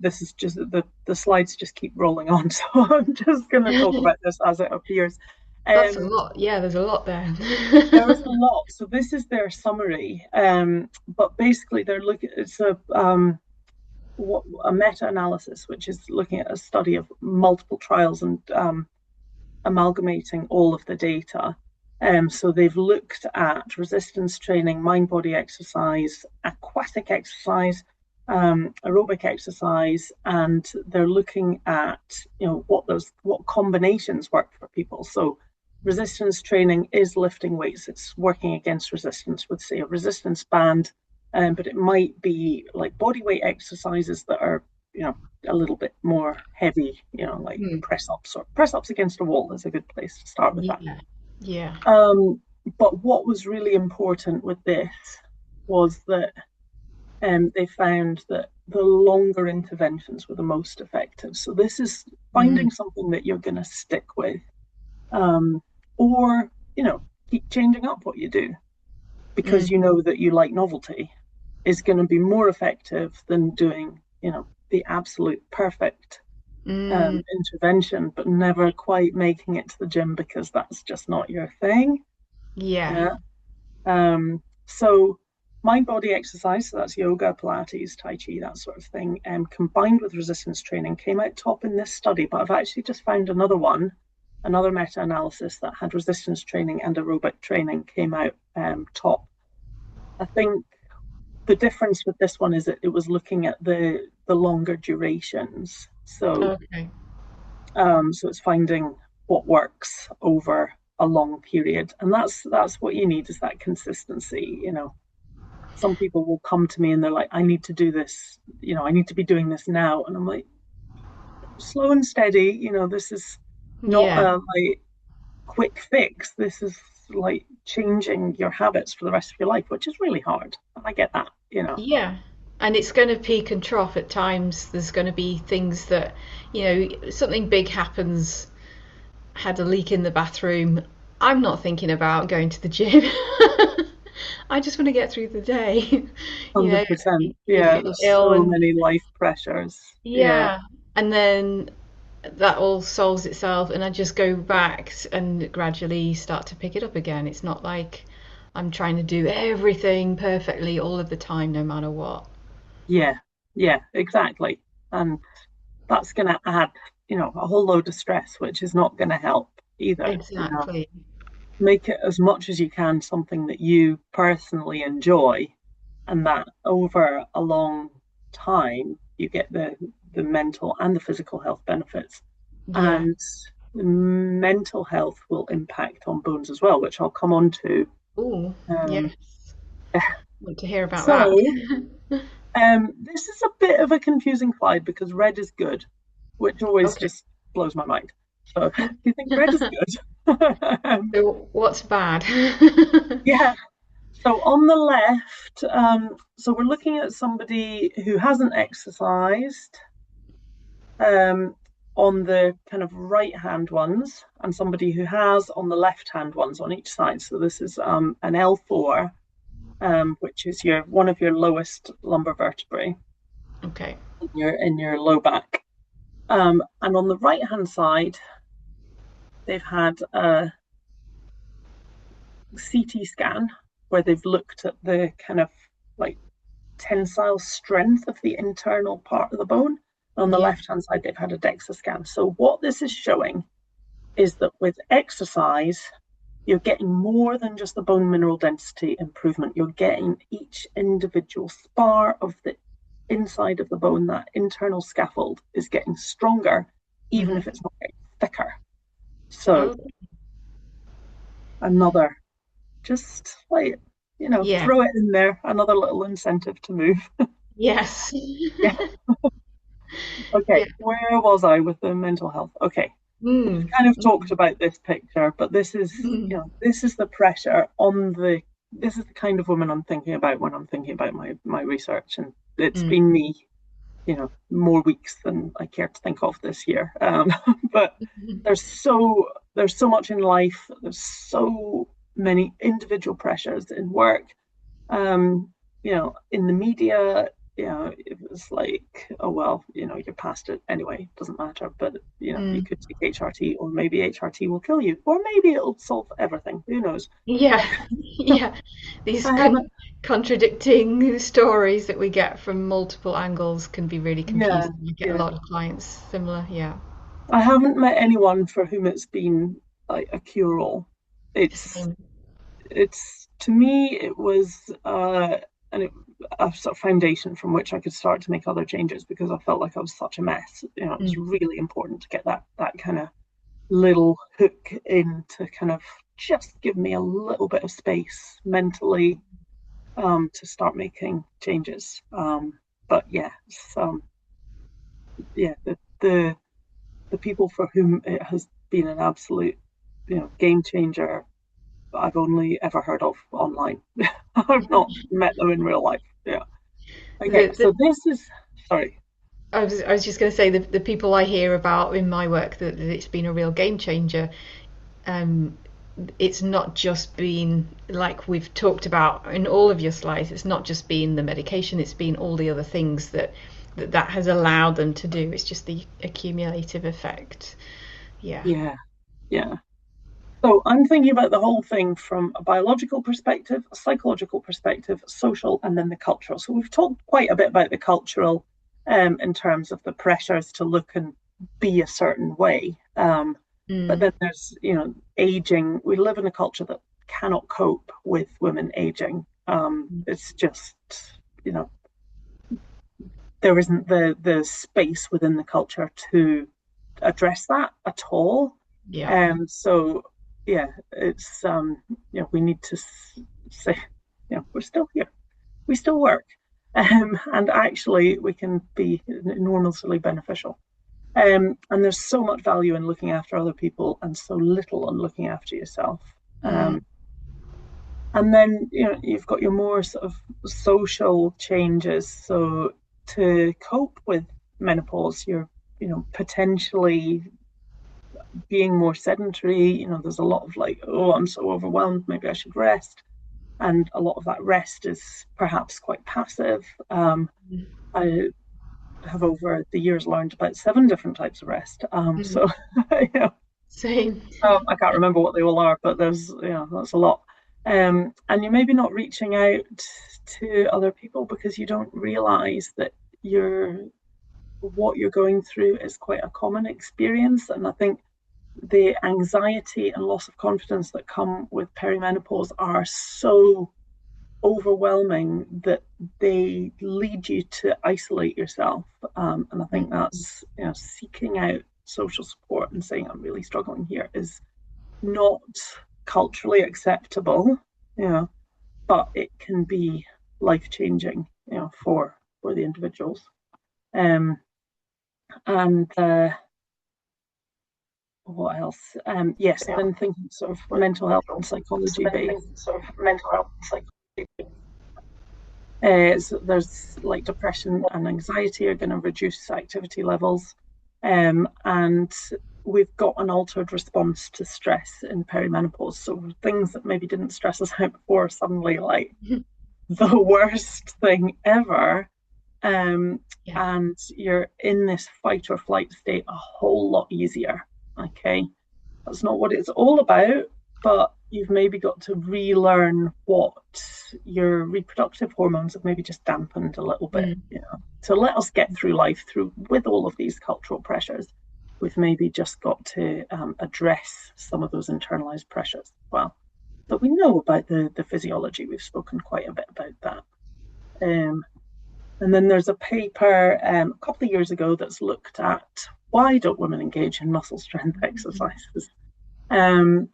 [SPEAKER 2] this is just the slides just keep rolling on. So I'm just going to talk about this as it appears.
[SPEAKER 1] That's a
[SPEAKER 2] Um,
[SPEAKER 1] lot. Yeah, there's a lot there.
[SPEAKER 2] there is a lot. So this is their summary. But basically they're looking, it's a meta-analysis, which is looking at a study of multiple trials and amalgamating all of the data. So they've looked at resistance training, mind body exercise, aquatic exercise, aerobic exercise, and they're looking at what combinations work for people. So resistance training is lifting weights. It's working against resistance with, say, a resistance band, but it might be like body weight exercises that are a little bit more heavy, like
[SPEAKER 1] Hmm.
[SPEAKER 2] press ups against a wall is a good place to start with that.
[SPEAKER 1] Yeah. Yeah.
[SPEAKER 2] Um, but what was really important with this was that they found that the longer interventions were the most effective. So this is
[SPEAKER 1] Mm.
[SPEAKER 2] finding something that you're going to stick with, um, or keep changing up what you do because
[SPEAKER 1] Mm.
[SPEAKER 2] you know that you like novelty is going to be more effective than doing the absolute perfect
[SPEAKER 1] Mm.
[SPEAKER 2] intervention, but never quite making it to the gym because that's just not your thing.
[SPEAKER 1] Yeah.
[SPEAKER 2] Yeah. So mind body exercise, so that's yoga, Pilates, Tai Chi, that sort of thing, combined with resistance training came out top in this study. But I've actually just found another one, another meta analysis that had resistance training and aerobic training came out top. I think the difference with this one is that it was looking at the longer durations.
[SPEAKER 1] Okay.
[SPEAKER 2] So it's finding what works over a long period, and that's what you need is that consistency. Some people will come to me and they're like, I need to do this. I need to be doing this now, and I'm like, slow and steady. This is not
[SPEAKER 1] Yeah.
[SPEAKER 2] a like quick fix. This is like changing your habits for the rest of your life, which is really hard. And I get that.
[SPEAKER 1] Yeah. And it's going to peak and trough at times. There's going to be things that, something big happens, had a leak in the bathroom. I'm not thinking about going to the gym. I just want to get through the day. You know,
[SPEAKER 2] 100%.
[SPEAKER 1] you
[SPEAKER 2] Yeah,
[SPEAKER 1] feel
[SPEAKER 2] there's
[SPEAKER 1] ill
[SPEAKER 2] so
[SPEAKER 1] and
[SPEAKER 2] many life pressures. Yeah.
[SPEAKER 1] yeah. And then that all solves itself and I just go back and gradually start to pick it up again. It's not like I'm trying to do everything perfectly all of the time, no matter what.
[SPEAKER 2] Yeah, yeah, exactly. And that's going to add, a whole load of stress, which is not going to help either.
[SPEAKER 1] Exactly.
[SPEAKER 2] Make it as much as you can something that you personally enjoy, and that over a long time, you get the mental and the physical health benefits.
[SPEAKER 1] Yeah.
[SPEAKER 2] And the mental health will impact on bones as well, which I'll come on to.
[SPEAKER 1] Oh,
[SPEAKER 2] Um,
[SPEAKER 1] yes. Want to hear about
[SPEAKER 2] so,
[SPEAKER 1] that.
[SPEAKER 2] this is a bit of a confusing slide because red is good, which always
[SPEAKER 1] Okay.
[SPEAKER 2] just blows my mind. So you think red is good?
[SPEAKER 1] So what's bad?
[SPEAKER 2] Yeah. So on the left, so we're looking at somebody who hasn't exercised um, on the kind of right hand ones, and somebody who has on the left hand ones on each side. So this is an L4, which is your one of your lowest lumbar vertebrae
[SPEAKER 1] Okay.
[SPEAKER 2] in your low back. And on the right hand side, they've had a CT scan where they've looked at the kind of like tensile strength of the internal part of the bone. On the
[SPEAKER 1] Yeah.
[SPEAKER 2] left hand side, they've had a DEXA scan. So, what this is showing is that with exercise, you're getting more than just the bone mineral density improvement. You're getting each individual spar of the inside of the bone, that internal scaffold is getting stronger, even if
[SPEAKER 1] Hmm.
[SPEAKER 2] it's not getting thicker. So,
[SPEAKER 1] Oh,
[SPEAKER 2] another, just like,
[SPEAKER 1] yeah.
[SPEAKER 2] throw it in there, another little incentive to move.
[SPEAKER 1] Yes.
[SPEAKER 2] Yeah.
[SPEAKER 1] Yeah.
[SPEAKER 2] Okay, where was I with the mental health? Okay, we've
[SPEAKER 1] Mm.
[SPEAKER 2] kind of talked
[SPEAKER 1] Mm.
[SPEAKER 2] about this picture, but
[SPEAKER 1] Mm.
[SPEAKER 2] this is the pressure on this is the kind of woman I'm thinking about when I'm thinking about my research, and it's
[SPEAKER 1] Mm.
[SPEAKER 2] been me, more weeks than I care to think of this year. But there's so much in life. There's so many individual pressures in work, in the media. It was like, oh, well, you're past it anyway, doesn't matter. But, you
[SPEAKER 1] Mm.
[SPEAKER 2] could take HRT, or maybe HRT will kill you, or maybe it'll solve everything. Who knows?
[SPEAKER 1] Yeah, yeah. These
[SPEAKER 2] I haven't,
[SPEAKER 1] contradicting stories that we get from multiple angles can be really
[SPEAKER 2] yeah,
[SPEAKER 1] confusing. I get a
[SPEAKER 2] yeah.
[SPEAKER 1] lot of clients similar. Yeah,
[SPEAKER 2] I haven't met anyone for whom it's been like a cure-all. It's
[SPEAKER 1] same.
[SPEAKER 2] it's to me it was an, a sort of foundation from which I could start to make other changes, because I felt like I was such a mess. It was
[SPEAKER 1] Mm.
[SPEAKER 2] really important to get that kind of little hook in to kind of just give me a little bit of space mentally, to start making changes. But yeah, yeah, the people for whom it has been an absolute, game changer, I've only ever heard of online. I've not met them in real life. Yeah. Okay,
[SPEAKER 1] The,
[SPEAKER 2] so
[SPEAKER 1] the,
[SPEAKER 2] this is, sorry.
[SPEAKER 1] I was just going to say the people I hear about in my work that it's been a real game changer. Um, it's not just been like we've talked about in all of your slides. It's not just been the medication. It's been all the other things that has allowed them to do. It's just the accumulative effect. Yeah.
[SPEAKER 2] Yeah, yeah. So I'm thinking about the whole thing from a biological perspective, a psychological perspective, social, and then the cultural. So we've talked quite a bit about the cultural, in terms of the pressures to look and be a certain way. But
[SPEAKER 1] Mm.
[SPEAKER 2] then there's, aging. We live in a culture that cannot cope with women aging. It's just, you know, there isn't the space within the culture to address that at all.
[SPEAKER 1] Yeah.
[SPEAKER 2] So yeah, it's we need to say, we're still here, we still work, and actually we can be enormously beneficial. And there's so much value in looking after other people, and so little on looking after yourself.
[SPEAKER 1] Mm.
[SPEAKER 2] And then, you've got your more sort of social changes. So to cope with menopause, you're, potentially being more sedentary. There's a lot of like, oh, I'm so overwhelmed, maybe I should rest. And a lot of that rest is perhaps quite passive. I have over the years learned about 7 different types of rest.
[SPEAKER 1] Mm.
[SPEAKER 2] So, you know,
[SPEAKER 1] Same.
[SPEAKER 2] I can't remember what they all are, but there's, that's a lot. And you're maybe not reaching out to other people because you don't realize that you're what you're going through is quite a common experience. And I think the anxiety and loss of confidence that come with perimenopause are so overwhelming that they lead you to isolate yourself. And I think
[SPEAKER 1] Mm.
[SPEAKER 2] that's, seeking out social support and saying, I'm really struggling here, is not culturally acceptable, you know, but it can be life changing, for the individuals. Um, and what else? Yes,
[SPEAKER 1] Yeah.
[SPEAKER 2] then thinking sort of mental health and psychology based.
[SPEAKER 1] Sort of mental health and
[SPEAKER 2] So there's like depression and anxiety are going to reduce activity levels. And we've got an altered response to stress in perimenopause. So things that maybe didn't stress us out before are suddenly like
[SPEAKER 1] psychology.
[SPEAKER 2] the worst thing ever. Um,
[SPEAKER 1] Yeah.
[SPEAKER 2] and you're in this fight or flight state a whole lot easier. Okay. That's not what it's all about, but you've maybe got to relearn what your reproductive hormones have maybe just dampened a little bit,
[SPEAKER 1] Mm.
[SPEAKER 2] to let us get through life through with all of these cultural pressures. We've maybe just got to address some of those internalized pressures as well. But we know about the physiology. We've spoken quite a bit about that. Um, and then there's a paper a couple of years ago that's looked at why don't women engage in muscle strength exercises, and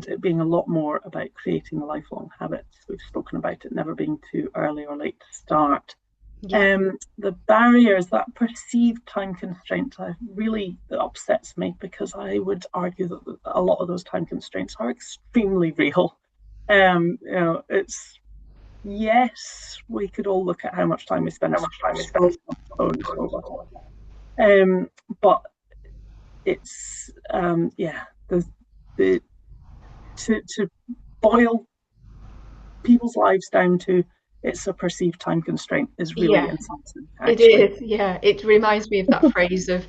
[SPEAKER 2] it being a lot more about creating lifelong habits. We've spoken about it never being too early or late to start.
[SPEAKER 1] Yeah.
[SPEAKER 2] The barriers, that perceived time constraint, really that upsets me, because I would argue that a lot of those time constraints are extremely real. It's yes, we could all look at how much time we spend
[SPEAKER 1] How much time is
[SPEAKER 2] scrolling
[SPEAKER 1] spent
[SPEAKER 2] on the phones
[SPEAKER 1] on
[SPEAKER 2] or
[SPEAKER 1] the
[SPEAKER 2] whatever.
[SPEAKER 1] phone?
[SPEAKER 2] But it's yeah, the to boil people's lives down to it's a perceived time constraint is really
[SPEAKER 1] Yeah,
[SPEAKER 2] insulting,
[SPEAKER 1] it
[SPEAKER 2] actually.
[SPEAKER 1] is. Yeah, it reminds me of that phrase of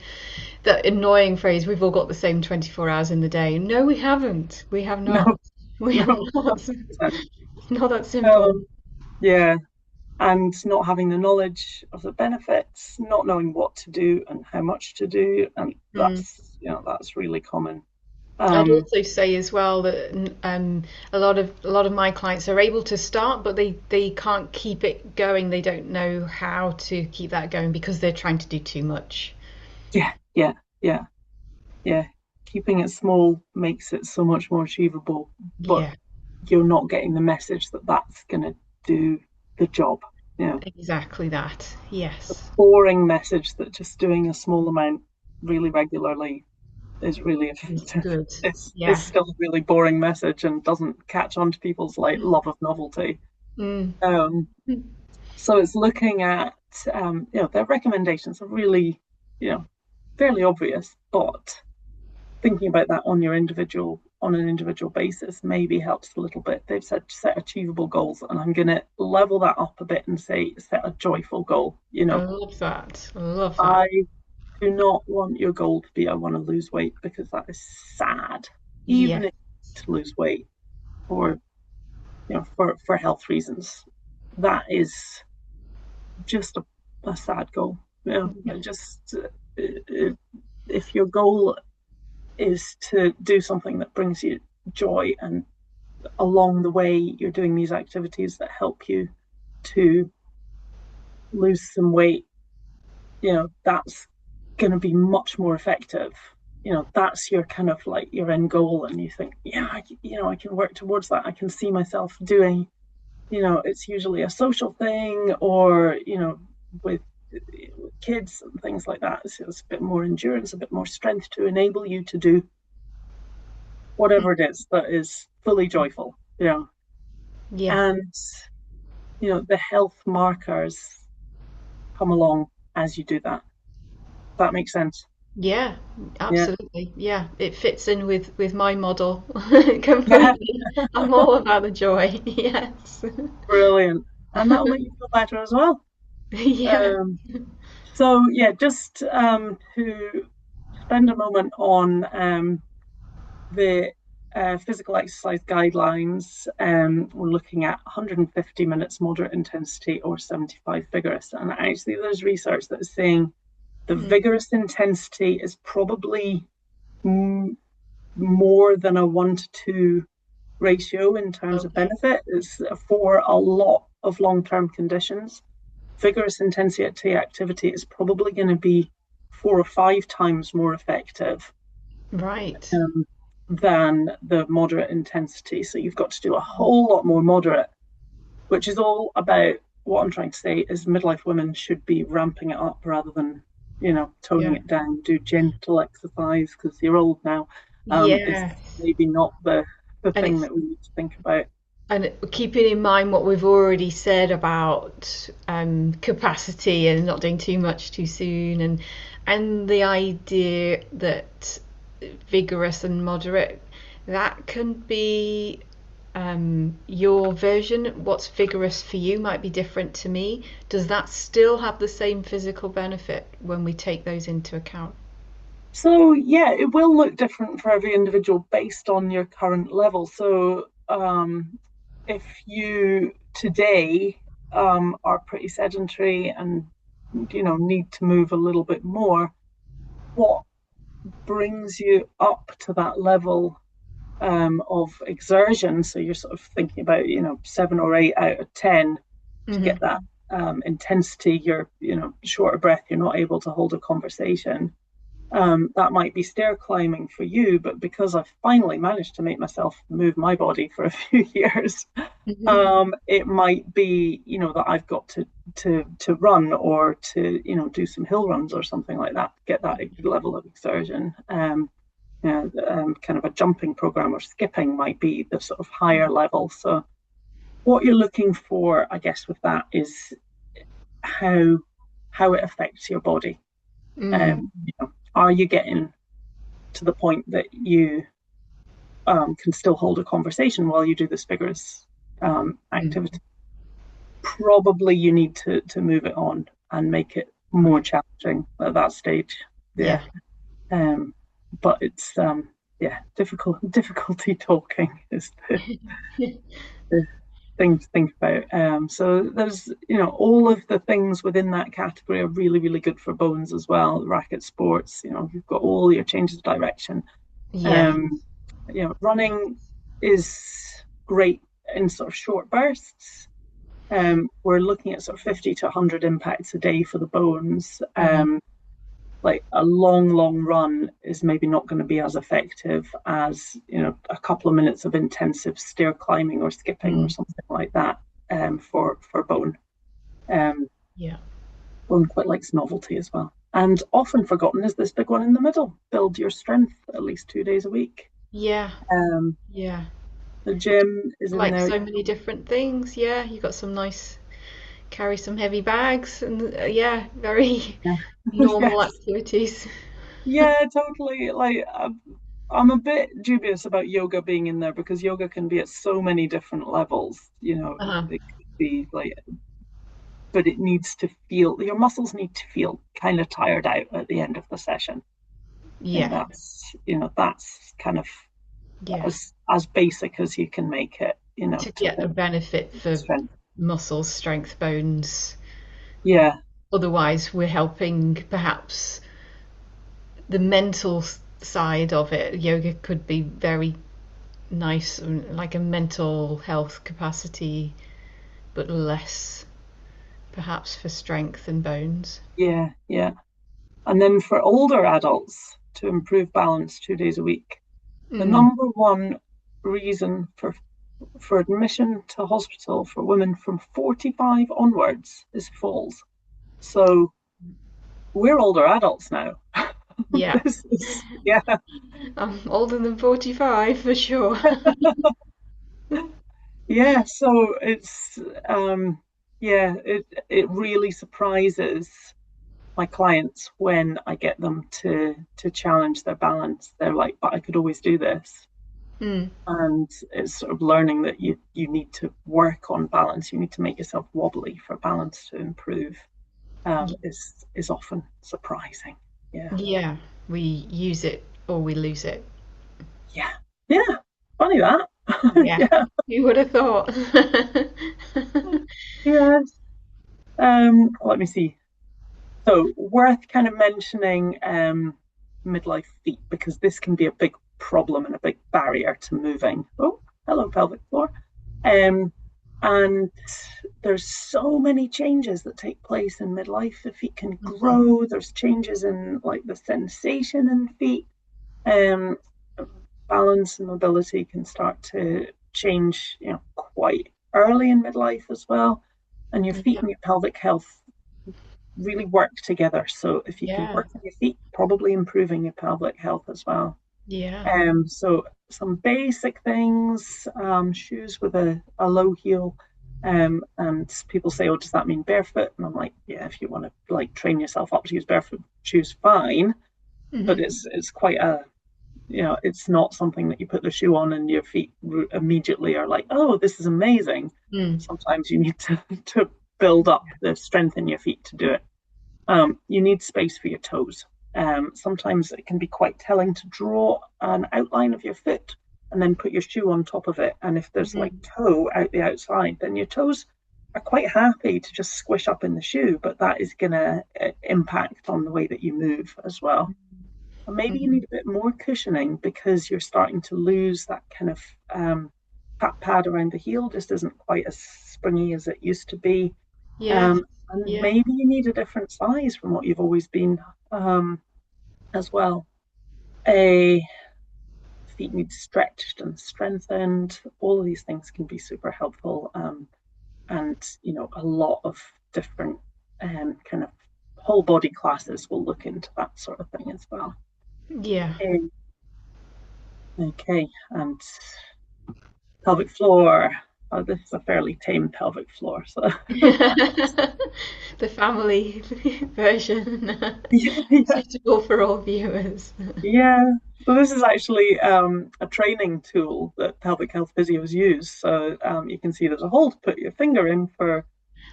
[SPEAKER 1] that annoying phrase, we've all got the same 24 hours in the day. No, we haven't. We have not.
[SPEAKER 2] No,
[SPEAKER 1] We have
[SPEAKER 2] no,
[SPEAKER 1] not.
[SPEAKER 2] 100%.
[SPEAKER 1] It's not that simple.
[SPEAKER 2] Um, yeah, and not having the knowledge of the benefits, not knowing what to do and how much to do, and
[SPEAKER 1] Mm.
[SPEAKER 2] that's really common.
[SPEAKER 1] I'd
[SPEAKER 2] Um,
[SPEAKER 1] also say as well that a lot of my clients are able to start, but they can't keep it going. They don't know how to keep that going because they're trying to do too much.
[SPEAKER 2] yeah, yeah, yeah, yeah. Keeping it small makes it so much more achievable, but
[SPEAKER 1] Yeah,
[SPEAKER 2] you're not getting the message that that's going to do the job. You know,
[SPEAKER 1] exactly that.
[SPEAKER 2] the
[SPEAKER 1] Yes,
[SPEAKER 2] boring message that just doing a small amount really regularly is really
[SPEAKER 1] it's
[SPEAKER 2] effective.
[SPEAKER 1] good.
[SPEAKER 2] It's
[SPEAKER 1] Yeah.
[SPEAKER 2] still a really boring message and doesn't catch on to people's like love of novelty.
[SPEAKER 1] Mm.
[SPEAKER 2] Um, so it's looking at their recommendations are really you know fairly obvious, but thinking about that on an individual basis maybe helps a little bit. They've said set achievable goals, and I'm going to level that up a bit and say set a joyful goal.
[SPEAKER 1] I love that. I love that.
[SPEAKER 2] I do not want your goal to be I want to lose weight, because that is sad.
[SPEAKER 1] Yeah.
[SPEAKER 2] Even if you need to lose weight for for health reasons, that is just a sad goal. Just if your goal is to do something that brings you joy, and along the way you're doing these activities that help you to lose some weight, that's going to be much more effective. That's your kind of like your end goal, and you think, yeah, I can work towards that. I can see myself doing, it's usually a social thing, or with kids and things like that. It's a bit more endurance, a bit more strength to enable you to do whatever it is that is fully joyful.
[SPEAKER 1] Yeah.
[SPEAKER 2] And the health markers come along as you do that. That makes sense.
[SPEAKER 1] Yeah,
[SPEAKER 2] Yeah.
[SPEAKER 1] absolutely. Yeah, it fits in with my model
[SPEAKER 2] Yeah.
[SPEAKER 1] completely. I'm all about the joy. Yes.
[SPEAKER 2] Brilliant. And that'll make you feel better as well.
[SPEAKER 1] Yeah.
[SPEAKER 2] Um, so yeah, just to spend a moment on the physical exercise guidelines. We're looking at 150 minutes moderate intensity or 75 vigorous. And actually, there's research that is saying the
[SPEAKER 1] Mm.
[SPEAKER 2] vigorous intensity is probably more than a 1 to 2 ratio in terms of
[SPEAKER 1] Okay.
[SPEAKER 2] benefit. It's for a lot of long-term conditions. Vigorous intensity activity is probably going to be 4 or 5 times more effective
[SPEAKER 1] Right.
[SPEAKER 2] um, than the moderate intensity. So you've got to do a whole lot more moderate, which is all about what I'm trying to say is midlife women should be ramping it up rather than, toning
[SPEAKER 1] Yeah.
[SPEAKER 2] it down. Do gentle exercise because you're old now. Is
[SPEAKER 1] Yes.
[SPEAKER 2] maybe not the
[SPEAKER 1] And
[SPEAKER 2] thing
[SPEAKER 1] it's
[SPEAKER 2] that we need to think about.
[SPEAKER 1] and keeping in mind what we've already said about capacity and not doing too much too soon, and the idea that vigorous and moderate, that can be your version. What's vigorous for you might be different to me. Does that still have the same physical benefit when we take those into account?
[SPEAKER 2] So yeah, it will look different for every individual based on your current level. So if you today are pretty sedentary and need to move a little bit more, what brings you up to that level of exertion? So you're sort of thinking about 7 or 8 out of 10 to
[SPEAKER 1] Hmm.
[SPEAKER 2] get that intensity. You're short of breath. You're not able to hold a conversation. That might be stair climbing for you, but because I've finally managed to make myself move my body for a few years, it might be, that I've got to run or to, do some hill runs or something like that, get that level of exertion. Kind of a jumping program or skipping might be the sort of higher level. So what you're looking for, I guess, with that is how it affects your body.
[SPEAKER 1] Mm.
[SPEAKER 2] Are you getting to the point that you can still hold a conversation while you do this vigorous
[SPEAKER 1] Mm.
[SPEAKER 2] activity. Probably you need to move it on and make it more
[SPEAKER 1] Right.
[SPEAKER 2] challenging at that stage. Yeah.
[SPEAKER 1] Yeah.
[SPEAKER 2] Um, but it's yeah, difficulty talking is the thing to think about. So there's, all of the things within that category are really, really good for bones as well. Racket sports, you've got all your changes of direction.
[SPEAKER 1] Yeah.
[SPEAKER 2] Um, running is great in sort of short bursts. We're looking at sort of 50 to 100 impacts a day for the bones.
[SPEAKER 1] Hmm.
[SPEAKER 2] Like a long, long run is maybe not going to be as effective as, a couple of minutes of intensive stair climbing or skipping or
[SPEAKER 1] Mm.
[SPEAKER 2] something like that, for bone. Um,
[SPEAKER 1] Yeah.
[SPEAKER 2] Bone quite likes novelty as well. And often forgotten is this big one in the middle: build your strength at least 2 days a week.
[SPEAKER 1] Yeah.
[SPEAKER 2] Um,
[SPEAKER 1] Yeah.
[SPEAKER 2] the gym is in
[SPEAKER 1] Like
[SPEAKER 2] there.
[SPEAKER 1] so many different things. Yeah. You got some nice, carry some heavy bags and yeah, very
[SPEAKER 2] Yeah.
[SPEAKER 1] normal
[SPEAKER 2] Yes.
[SPEAKER 1] activities.
[SPEAKER 2] Yeah, totally. Like, I'm a bit dubious about yoga being in there because yoga can be at so many different levels.
[SPEAKER 1] Uh-huh.
[SPEAKER 2] It could be like, but it needs to feel, your muscles need to feel kind of tired out at the end of the session. I think
[SPEAKER 1] Yeah.
[SPEAKER 2] that's kind of
[SPEAKER 1] Yeah.
[SPEAKER 2] as basic as you can make it,
[SPEAKER 1] To
[SPEAKER 2] to
[SPEAKER 1] get the benefit for
[SPEAKER 2] strength.
[SPEAKER 1] muscles, strength, bones.
[SPEAKER 2] Yeah,
[SPEAKER 1] Otherwise, we're helping perhaps the mental side of it. Yoga could be very nice, like a mental health capacity, but less perhaps for strength and bones.
[SPEAKER 2] yeah, yeah. And then for older adults to improve balance 2 days a week, the
[SPEAKER 1] Mm.
[SPEAKER 2] number one reason for admission to hospital for women from 45 onwards is falls. So we're older adults now.
[SPEAKER 1] Yeah,
[SPEAKER 2] This is, yeah,
[SPEAKER 1] I'm older than 45 for sure.
[SPEAKER 2] yeah. So um, it really surprises my clients when I get them to challenge their balance. They're like, but I could always do this.
[SPEAKER 1] Mm.
[SPEAKER 2] And it's sort of learning that you need to work on balance. You need to make yourself wobbly for balance to improve. Is often surprising. Yeah,
[SPEAKER 1] Yeah, we use it or we lose it.
[SPEAKER 2] yeah, yeah. Funny that.
[SPEAKER 1] Yeah,
[SPEAKER 2] Yeah,
[SPEAKER 1] who would have thought?
[SPEAKER 2] yes. Let me see. So worth kind of mentioning midlife feet because this can be a big problem and a big barrier to moving. Oh, hello, pelvic floor. Um, and there's so many changes that take place in midlife. The feet can
[SPEAKER 1] Mhm.
[SPEAKER 2] grow. There's changes in like the sensation in feet. Um, Balance and mobility can start to change, quite early in midlife as well. And your feet
[SPEAKER 1] Yeah,
[SPEAKER 2] and your pelvic health really work together. So if you can
[SPEAKER 1] yeah,
[SPEAKER 2] work on your feet, probably improving your pelvic health as well.
[SPEAKER 1] yeah.
[SPEAKER 2] So some basic things, shoes with a low heel. And people say, oh, does that mean barefoot? And I'm like, yeah, if you want to like train yourself up to use barefoot shoes, fine. But
[SPEAKER 1] Hmm.
[SPEAKER 2] it's quite it's not something that you put the shoe on and your feet immediately are like, oh, this is amazing.
[SPEAKER 1] Mm.
[SPEAKER 2] Sometimes you need to build up the strength in your feet to do it. You need space for your toes. Sometimes it can be quite telling to draw an outline of your foot and then put your shoe on top of it. And if there's like
[SPEAKER 1] Hmm.
[SPEAKER 2] toe out the outside, then your toes are quite happy to just squish up in the shoe, but that is going to impact on the way that you move as well. And maybe you
[SPEAKER 1] Hmm.
[SPEAKER 2] need a bit more cushioning because you're starting to lose that kind of fat pad around the heel, just isn't quite as springy as it used to be.
[SPEAKER 1] Yeah,
[SPEAKER 2] And
[SPEAKER 1] yeah,
[SPEAKER 2] maybe you need a different size from what you've always been, as well. A Feet need stretched and strengthened. All of these things can be super helpful. And a lot of different kind of whole body classes will look into that sort of thing as well.
[SPEAKER 1] yeah.
[SPEAKER 2] Okay, and pelvic floor. this is a fairly tame pelvic floor. So
[SPEAKER 1] The family version,
[SPEAKER 2] yeah, yeah,
[SPEAKER 1] suitable for all viewers.
[SPEAKER 2] yeah. So this is actually a training tool that pelvic health physios use. So you can see there's a hole to put your finger in for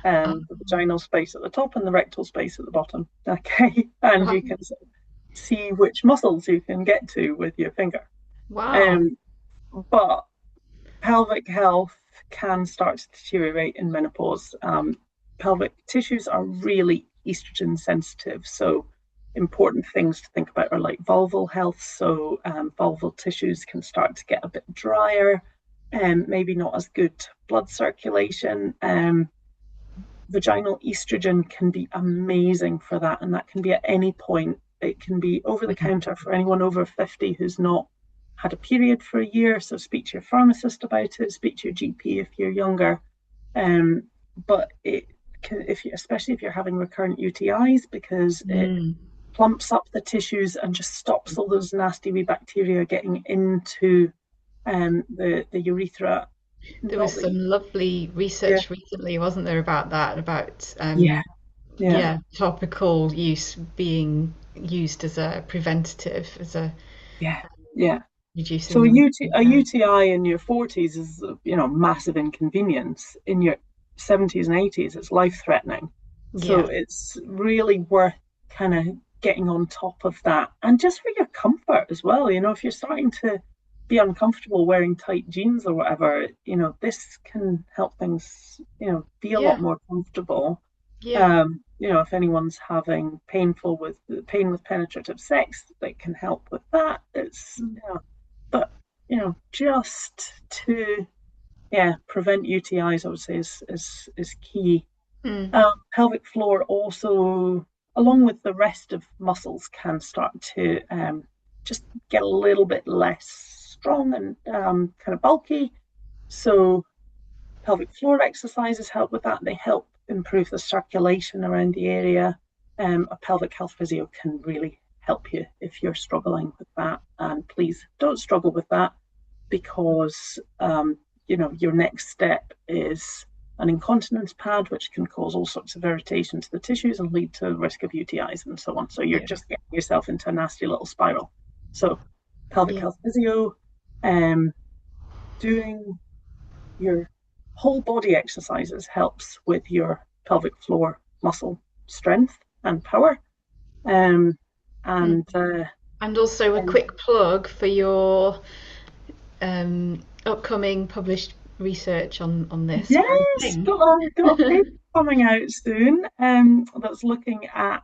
[SPEAKER 2] the vaginal space at the top and the rectal space at the bottom. Okay, and
[SPEAKER 1] Wow.
[SPEAKER 2] you can see which muscles you can get to with your finger.
[SPEAKER 1] Wow.
[SPEAKER 2] Um, but pelvic health can start to deteriorate in menopause. Pelvic tissues are really estrogen sensitive, so important things to think about are like vulval health. So vulval tissues can start to get a bit drier and maybe not as good blood circulation. Vaginal estrogen can be amazing for that, and that can be at any point. It can be over the counter for anyone over 50 who's not had a period for a year. So speak to your pharmacist about it, speak to your GP if you're younger. Um, but it can, if you, especially if you're having recurrent UTIs, because it
[SPEAKER 1] Mm.
[SPEAKER 2] plumps up the tissues and just stops all those nasty wee bacteria getting into the urethra.
[SPEAKER 1] There was
[SPEAKER 2] Not that,
[SPEAKER 1] some lovely
[SPEAKER 2] yeah,
[SPEAKER 1] research recently, wasn't there, about that, about
[SPEAKER 2] yeah, yeah,
[SPEAKER 1] yeah, topical use being used as a preventative, as a
[SPEAKER 2] yeah, yeah.
[SPEAKER 1] reducing
[SPEAKER 2] So
[SPEAKER 1] the
[SPEAKER 2] A
[SPEAKER 1] yeah.
[SPEAKER 2] UTI in your 40s is, massive inconvenience. In your 70s and 80s, it's life-threatening. So
[SPEAKER 1] Yeah.
[SPEAKER 2] it's really worth kind of getting on top of that. And just for your comfort as well, if you're starting to be uncomfortable wearing tight jeans or whatever, this can help things, be a lot
[SPEAKER 1] Yeah.
[SPEAKER 2] more comfortable.
[SPEAKER 1] Yeah.
[SPEAKER 2] If anyone's having pain with penetrative sex, they can help with that. But just to prevent UTIs, I would say is key.
[SPEAKER 1] Mm.
[SPEAKER 2] Pelvic floor also, along with the rest of muscles, can start to just get a little bit less strong and kind of bulky. So pelvic floor exercises help with that. They help improve the circulation around the area. A pelvic health physio can really help you if you're struggling with that. And please don't struggle with that, because your next step is an incontinence pad, which can cause all sorts of irritation to the tissues and lead to the risk of UTIs and so on. So you're
[SPEAKER 1] Yeah.
[SPEAKER 2] just getting yourself into a nasty little spiral. So pelvic
[SPEAKER 1] Yeah.
[SPEAKER 2] health physio, um, doing your whole body exercises helps with your pelvic floor muscle strength and power. Um,
[SPEAKER 1] Mm.
[SPEAKER 2] and
[SPEAKER 1] And also a
[SPEAKER 2] and
[SPEAKER 1] quick plug for your upcoming published research on this very
[SPEAKER 2] yes,
[SPEAKER 1] thing.
[SPEAKER 2] got a paper coming out soon that's looking at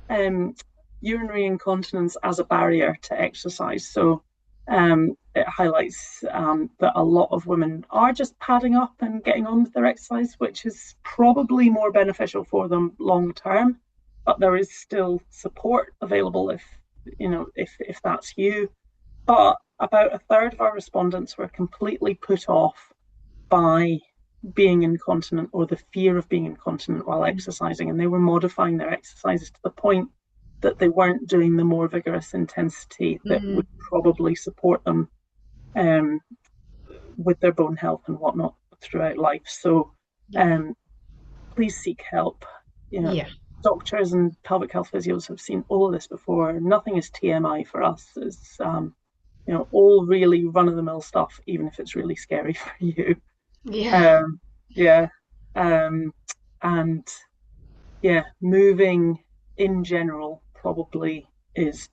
[SPEAKER 2] um, urinary incontinence as a barrier to exercise. So it highlights that a lot of women are just padding up and getting on with their exercise, which is probably more beneficial for them long term. But there is still support available if that's you. But about a third of our respondents were completely put off by being incontinent or the fear of being incontinent while exercising, and they were modifying their exercises to the point that they weren't doing the more vigorous intensity that
[SPEAKER 1] Mm.
[SPEAKER 2] would probably support them um, with their bone health and whatnot throughout life. So
[SPEAKER 1] Yeah.
[SPEAKER 2] um, please seek help. You know,
[SPEAKER 1] Yeah.
[SPEAKER 2] doctors and pelvic health physios have seen all of this before. Nothing is TMI for us. It's all really run of the mill stuff, even if it's really scary for you.
[SPEAKER 1] Yeah.
[SPEAKER 2] Um, yeah. Um, and moving in general probably is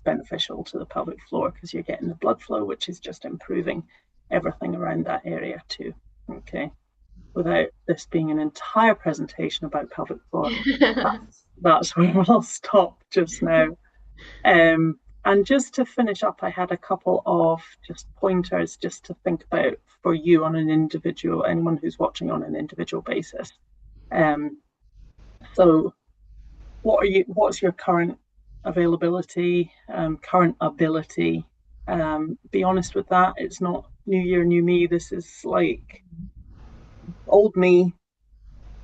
[SPEAKER 2] beneficial to the pelvic floor because you're getting the blood flow, which is just improving everything around that area too. Okay. Without this being an entire presentation about pelvic floor, that's where I'll stop just now. And just to finish up, I had a couple of just pointers just to think about for you on an individual, anyone who's watching on an individual basis. Um, so what's your current availability, current ability? Be honest with that. It's not new year, new me. This is like old me,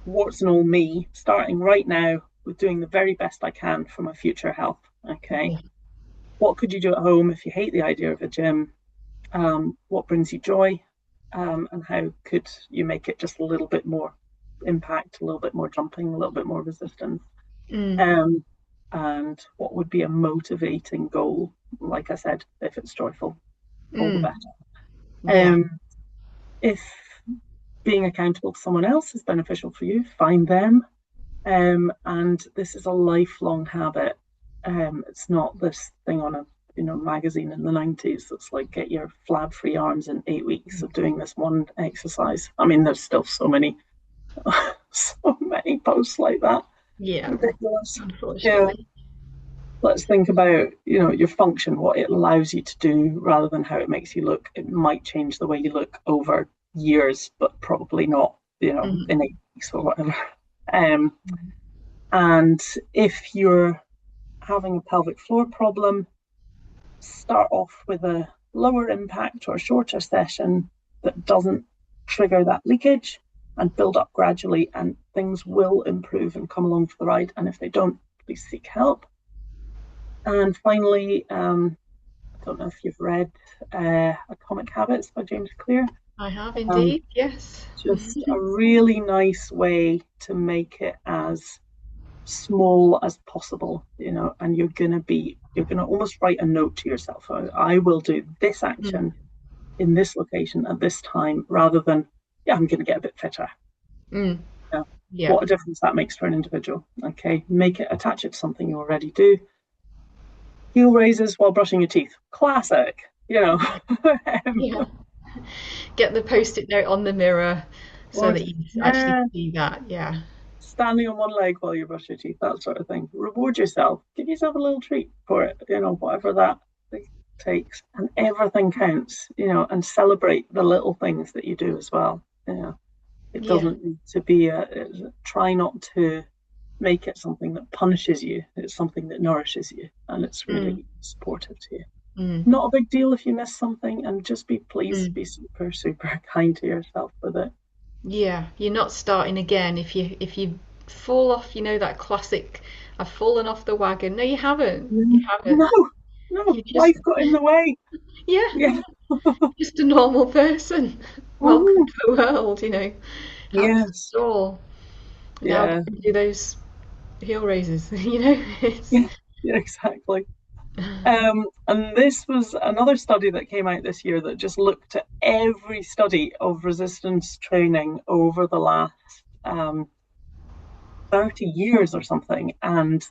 [SPEAKER 2] warts and all me, starting right now with doing the very best I can for my future health. Okay.
[SPEAKER 1] Yeah.
[SPEAKER 2] What could you do at home if you hate the idea of a gym? What brings you joy? and how could you make it just a little bit more impact, a little bit more jumping, a little bit more resistance,
[SPEAKER 1] Mm,
[SPEAKER 2] um, and what would be a motivating goal. Like I said, if it's joyful, all the
[SPEAKER 1] mm,
[SPEAKER 2] better.
[SPEAKER 1] yeah.
[SPEAKER 2] Um, if being accountable to someone else is beneficial for you, find them. And this is a lifelong habit. It's not this thing on a magazine in the 90s that's like get your flab free arms in 8 weeks of doing this one exercise. I mean, there's still so many so many posts like that.
[SPEAKER 1] Yeah,
[SPEAKER 2] Ridiculous. Yeah.
[SPEAKER 1] unfortunately.
[SPEAKER 2] Let's think about, your function, what it allows you to do rather than how it makes you look. It might change the way you look over years, but probably not,
[SPEAKER 1] Mm,
[SPEAKER 2] in 8 weeks or whatever. Um, and if you're having a pelvic floor problem, start off with a lower impact or shorter session that doesn't trigger that leakage and build up gradually, and things will improve and come along for the ride. And if they don't, please seek help. And finally, I don't know if you've read Atomic Habits by James Clear.
[SPEAKER 1] I have
[SPEAKER 2] Um,
[SPEAKER 1] indeed, yes.
[SPEAKER 2] just a really nice way to make it as small as possible, and you're gonna almost write a note to yourself. I will do this
[SPEAKER 1] Mm,
[SPEAKER 2] action in this location at this time, rather than, yeah, I'm gonna get a bit fitter.
[SPEAKER 1] mm,
[SPEAKER 2] You know,
[SPEAKER 1] yeah.
[SPEAKER 2] what a difference that makes for an individual. Okay, make it, attach it to something you already do. Heel raises while brushing your teeth. Classic, you know.
[SPEAKER 1] Yeah. Get the post-it note on the mirror so
[SPEAKER 2] What?
[SPEAKER 1] that you actually
[SPEAKER 2] Yeah,
[SPEAKER 1] see that. Yeah.
[SPEAKER 2] standing on one leg while you brush your teeth, that sort of thing. Reward yourself. Give yourself a little treat for it, whatever that takes. And everything counts, and celebrate the little things that you do as well. It
[SPEAKER 1] Yeah.
[SPEAKER 2] doesn't need to be try not to make it something that punishes you. It's something that nourishes you, and it's
[SPEAKER 1] Mm,
[SPEAKER 2] really supportive to you.
[SPEAKER 1] mm,
[SPEAKER 2] Not a big deal if you miss something, and just
[SPEAKER 1] mm.
[SPEAKER 2] be super, super kind to yourself with it.
[SPEAKER 1] Yeah. You're not starting again if you fall off, that classic, I've fallen off the wagon. No, you haven't. You haven't.
[SPEAKER 2] No, no,
[SPEAKER 1] You just,
[SPEAKER 2] life got in the way.
[SPEAKER 1] yeah,
[SPEAKER 2] Yeah.
[SPEAKER 1] just a normal person. Welcome
[SPEAKER 2] Mhm.
[SPEAKER 1] to the world, happens
[SPEAKER 2] Yes.
[SPEAKER 1] to all. Now go
[SPEAKER 2] Yeah.
[SPEAKER 1] and do those heel raises, it's
[SPEAKER 2] Yeah. Yeah, exactly. And this was another study that came out this year that just looked at every study of resistance training over the last 30 years or something. And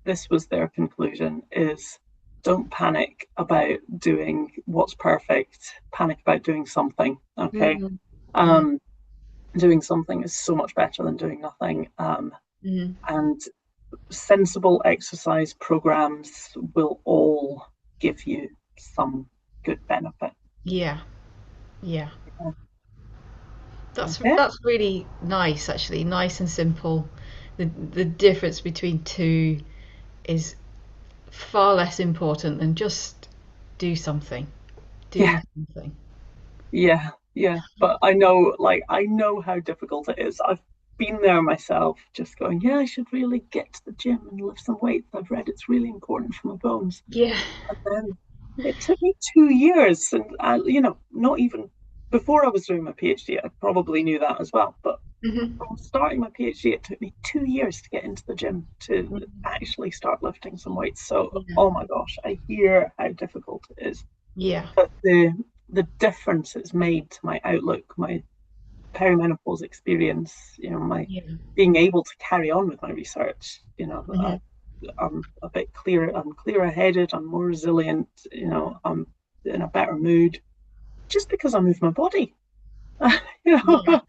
[SPEAKER 2] this was their conclusion is don't panic about doing what's perfect, panic about doing something. Okay.
[SPEAKER 1] mm, mm,
[SPEAKER 2] Um, doing something is so much better than doing nothing.
[SPEAKER 1] mm.
[SPEAKER 2] And sensible exercise programs will all give you some good benefit.
[SPEAKER 1] Yeah, yeah.
[SPEAKER 2] Okay.
[SPEAKER 1] That's really nice, actually. Nice and simple. The difference between two is far less important than just do something. Do
[SPEAKER 2] Yeah,
[SPEAKER 1] something.
[SPEAKER 2] yeah, yeah. But I know how difficult it is. I've been there myself, just going, yeah, I should really get to the gym and lift some weights. I've read it's really important for my bones.
[SPEAKER 1] Yeah.
[SPEAKER 2] And then it took me 2 years, and not even before I was doing my PhD, I probably knew that as well. But
[SPEAKER 1] Hmm.
[SPEAKER 2] from starting my PhD, it took me 2 years to get into the gym to actually start lifting some weights. So,
[SPEAKER 1] Yeah.
[SPEAKER 2] oh my gosh, I hear how difficult it is.
[SPEAKER 1] Yeah.
[SPEAKER 2] But the difference it's made to my outlook, my perimenopause experience, my
[SPEAKER 1] Yeah.
[SPEAKER 2] being able to carry on with my research,
[SPEAKER 1] Hmm.
[SPEAKER 2] I'm a bit clearer, I'm clearer headed, I'm more resilient, I'm in a better mood just because I move my body. you
[SPEAKER 1] Yeah.
[SPEAKER 2] know,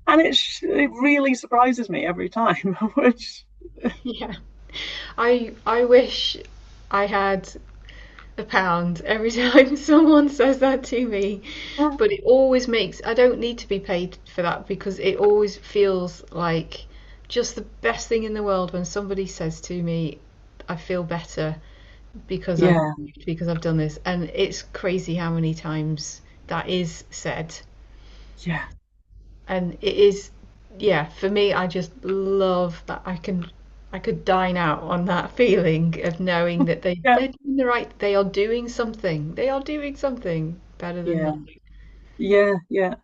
[SPEAKER 2] and it really surprises me every time, which
[SPEAKER 1] Yeah. I wish I had a pound every time someone says that to me. But it always makes, I don't need to be paid for that because it always feels like just the best thing in the world when somebody says to me, I feel better
[SPEAKER 2] yeah,
[SPEAKER 1] because I've done this. And it's crazy how many times that is said.
[SPEAKER 2] yeah,
[SPEAKER 1] And it is, yeah, for me, I just love that I could dine out on that feeling of knowing that
[SPEAKER 2] yeah,
[SPEAKER 1] they're doing the right, they are doing something. They are doing something better than
[SPEAKER 2] yeah,
[SPEAKER 1] nothing.
[SPEAKER 2] Yeah, yeah.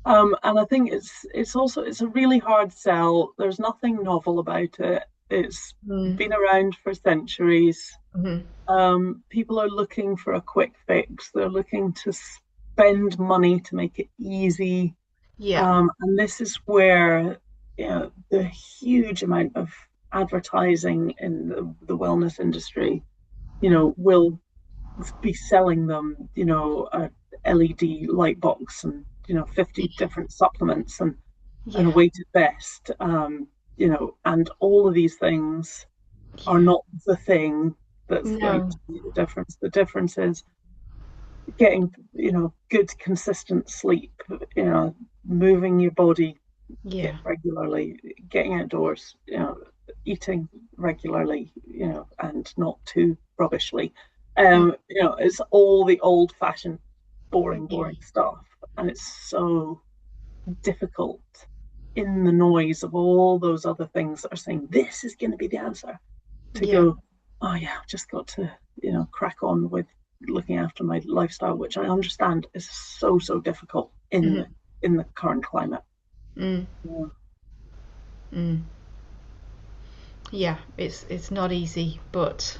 [SPEAKER 2] And I think it's also it's a really hard sell. There's nothing novel about it. It's
[SPEAKER 1] Mm.
[SPEAKER 2] been around for centuries.
[SPEAKER 1] Hmm.
[SPEAKER 2] People are looking for a quick fix. They're looking to spend money to make it easy.
[SPEAKER 1] Yeah,
[SPEAKER 2] And this is where, the huge amount of advertising in the wellness industry, will be selling them, a LED light box and, 50 different supplements and a
[SPEAKER 1] yeah,
[SPEAKER 2] weighted vest, and all of these things are
[SPEAKER 1] yeah.
[SPEAKER 2] not the thing that's going
[SPEAKER 1] No,
[SPEAKER 2] to make the difference. The difference is getting, good, consistent sleep, moving your body
[SPEAKER 1] yeah.
[SPEAKER 2] regularly, getting outdoors, eating regularly, and not too rubbishly.
[SPEAKER 1] Mm.
[SPEAKER 2] It's all the old fashioned,
[SPEAKER 1] Yeah,
[SPEAKER 2] boring stuff. And it's so difficult in the noise of all those other things that are saying this is going to be the answer to
[SPEAKER 1] yeah.
[SPEAKER 2] go, oh yeah, I've just got to, crack on with looking after my lifestyle, which I understand is so difficult in
[SPEAKER 1] Hmm.
[SPEAKER 2] the current climate.
[SPEAKER 1] Mm.
[SPEAKER 2] Yeah.
[SPEAKER 1] Mm. Yeah, it's not easy, but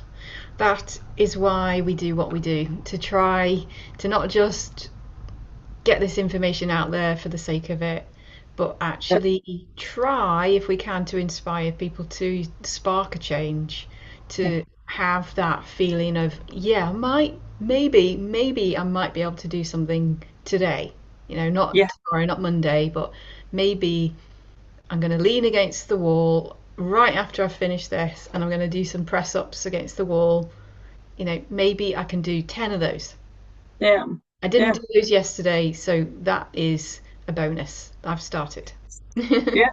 [SPEAKER 1] that is why we do what we do, to try to not just get this information out there for the sake of it, but
[SPEAKER 2] Yeah.
[SPEAKER 1] actually try, if we can, to inspire people to spark a change,
[SPEAKER 2] Yeah.
[SPEAKER 1] to have that feeling of, yeah, I might, maybe I might be able to do something today. Not
[SPEAKER 2] Yeah.
[SPEAKER 1] tomorrow, not Monday, but maybe I'm going to lean against the wall right after I finish this, and I'm going to do some press ups against the wall. Maybe I can do 10 of those.
[SPEAKER 2] Yeah.
[SPEAKER 1] I didn't
[SPEAKER 2] Yeah.
[SPEAKER 1] do those yesterday, so that is a bonus. I've started.
[SPEAKER 2] Yeah.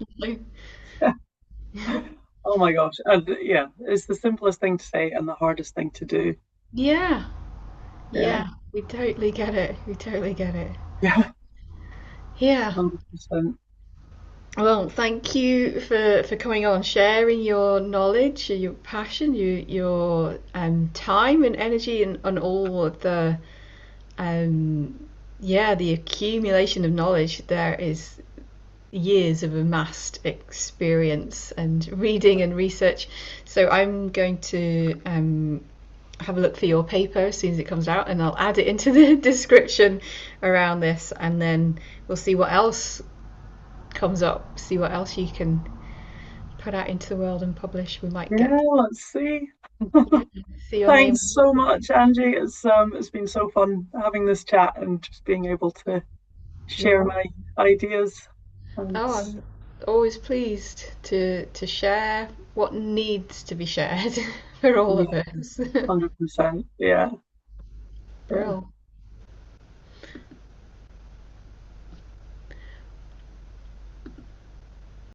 [SPEAKER 2] Oh my gosh. And yeah, it's the simplest thing to say and the hardest thing to do.
[SPEAKER 1] Yeah,
[SPEAKER 2] Yeah.
[SPEAKER 1] yeah, we totally get it. We totally get it.
[SPEAKER 2] Yeah.
[SPEAKER 1] Yeah.
[SPEAKER 2] 100%.
[SPEAKER 1] Well, thank you for coming on, sharing your knowledge, your passion, your time and energy, and all of the yeah, the accumulation of knowledge. There is years of amassed experience and reading and research. So I'm going to have a look for your paper as soon as it comes out, and I'll add it into the description around this, and then we'll see what else comes up, see what else you can put out into the world and publish. We might get,
[SPEAKER 2] Yeah, let's see.
[SPEAKER 1] yeah, see your name.
[SPEAKER 2] Thanks so much, Angie. It's been so fun having this chat and just being able to share
[SPEAKER 1] No.
[SPEAKER 2] my ideas. And
[SPEAKER 1] Oh, I'm always pleased to share what needs to be shared for all
[SPEAKER 2] yeah,
[SPEAKER 1] of us.
[SPEAKER 2] 100%. Yeah. Yeah.
[SPEAKER 1] Brill.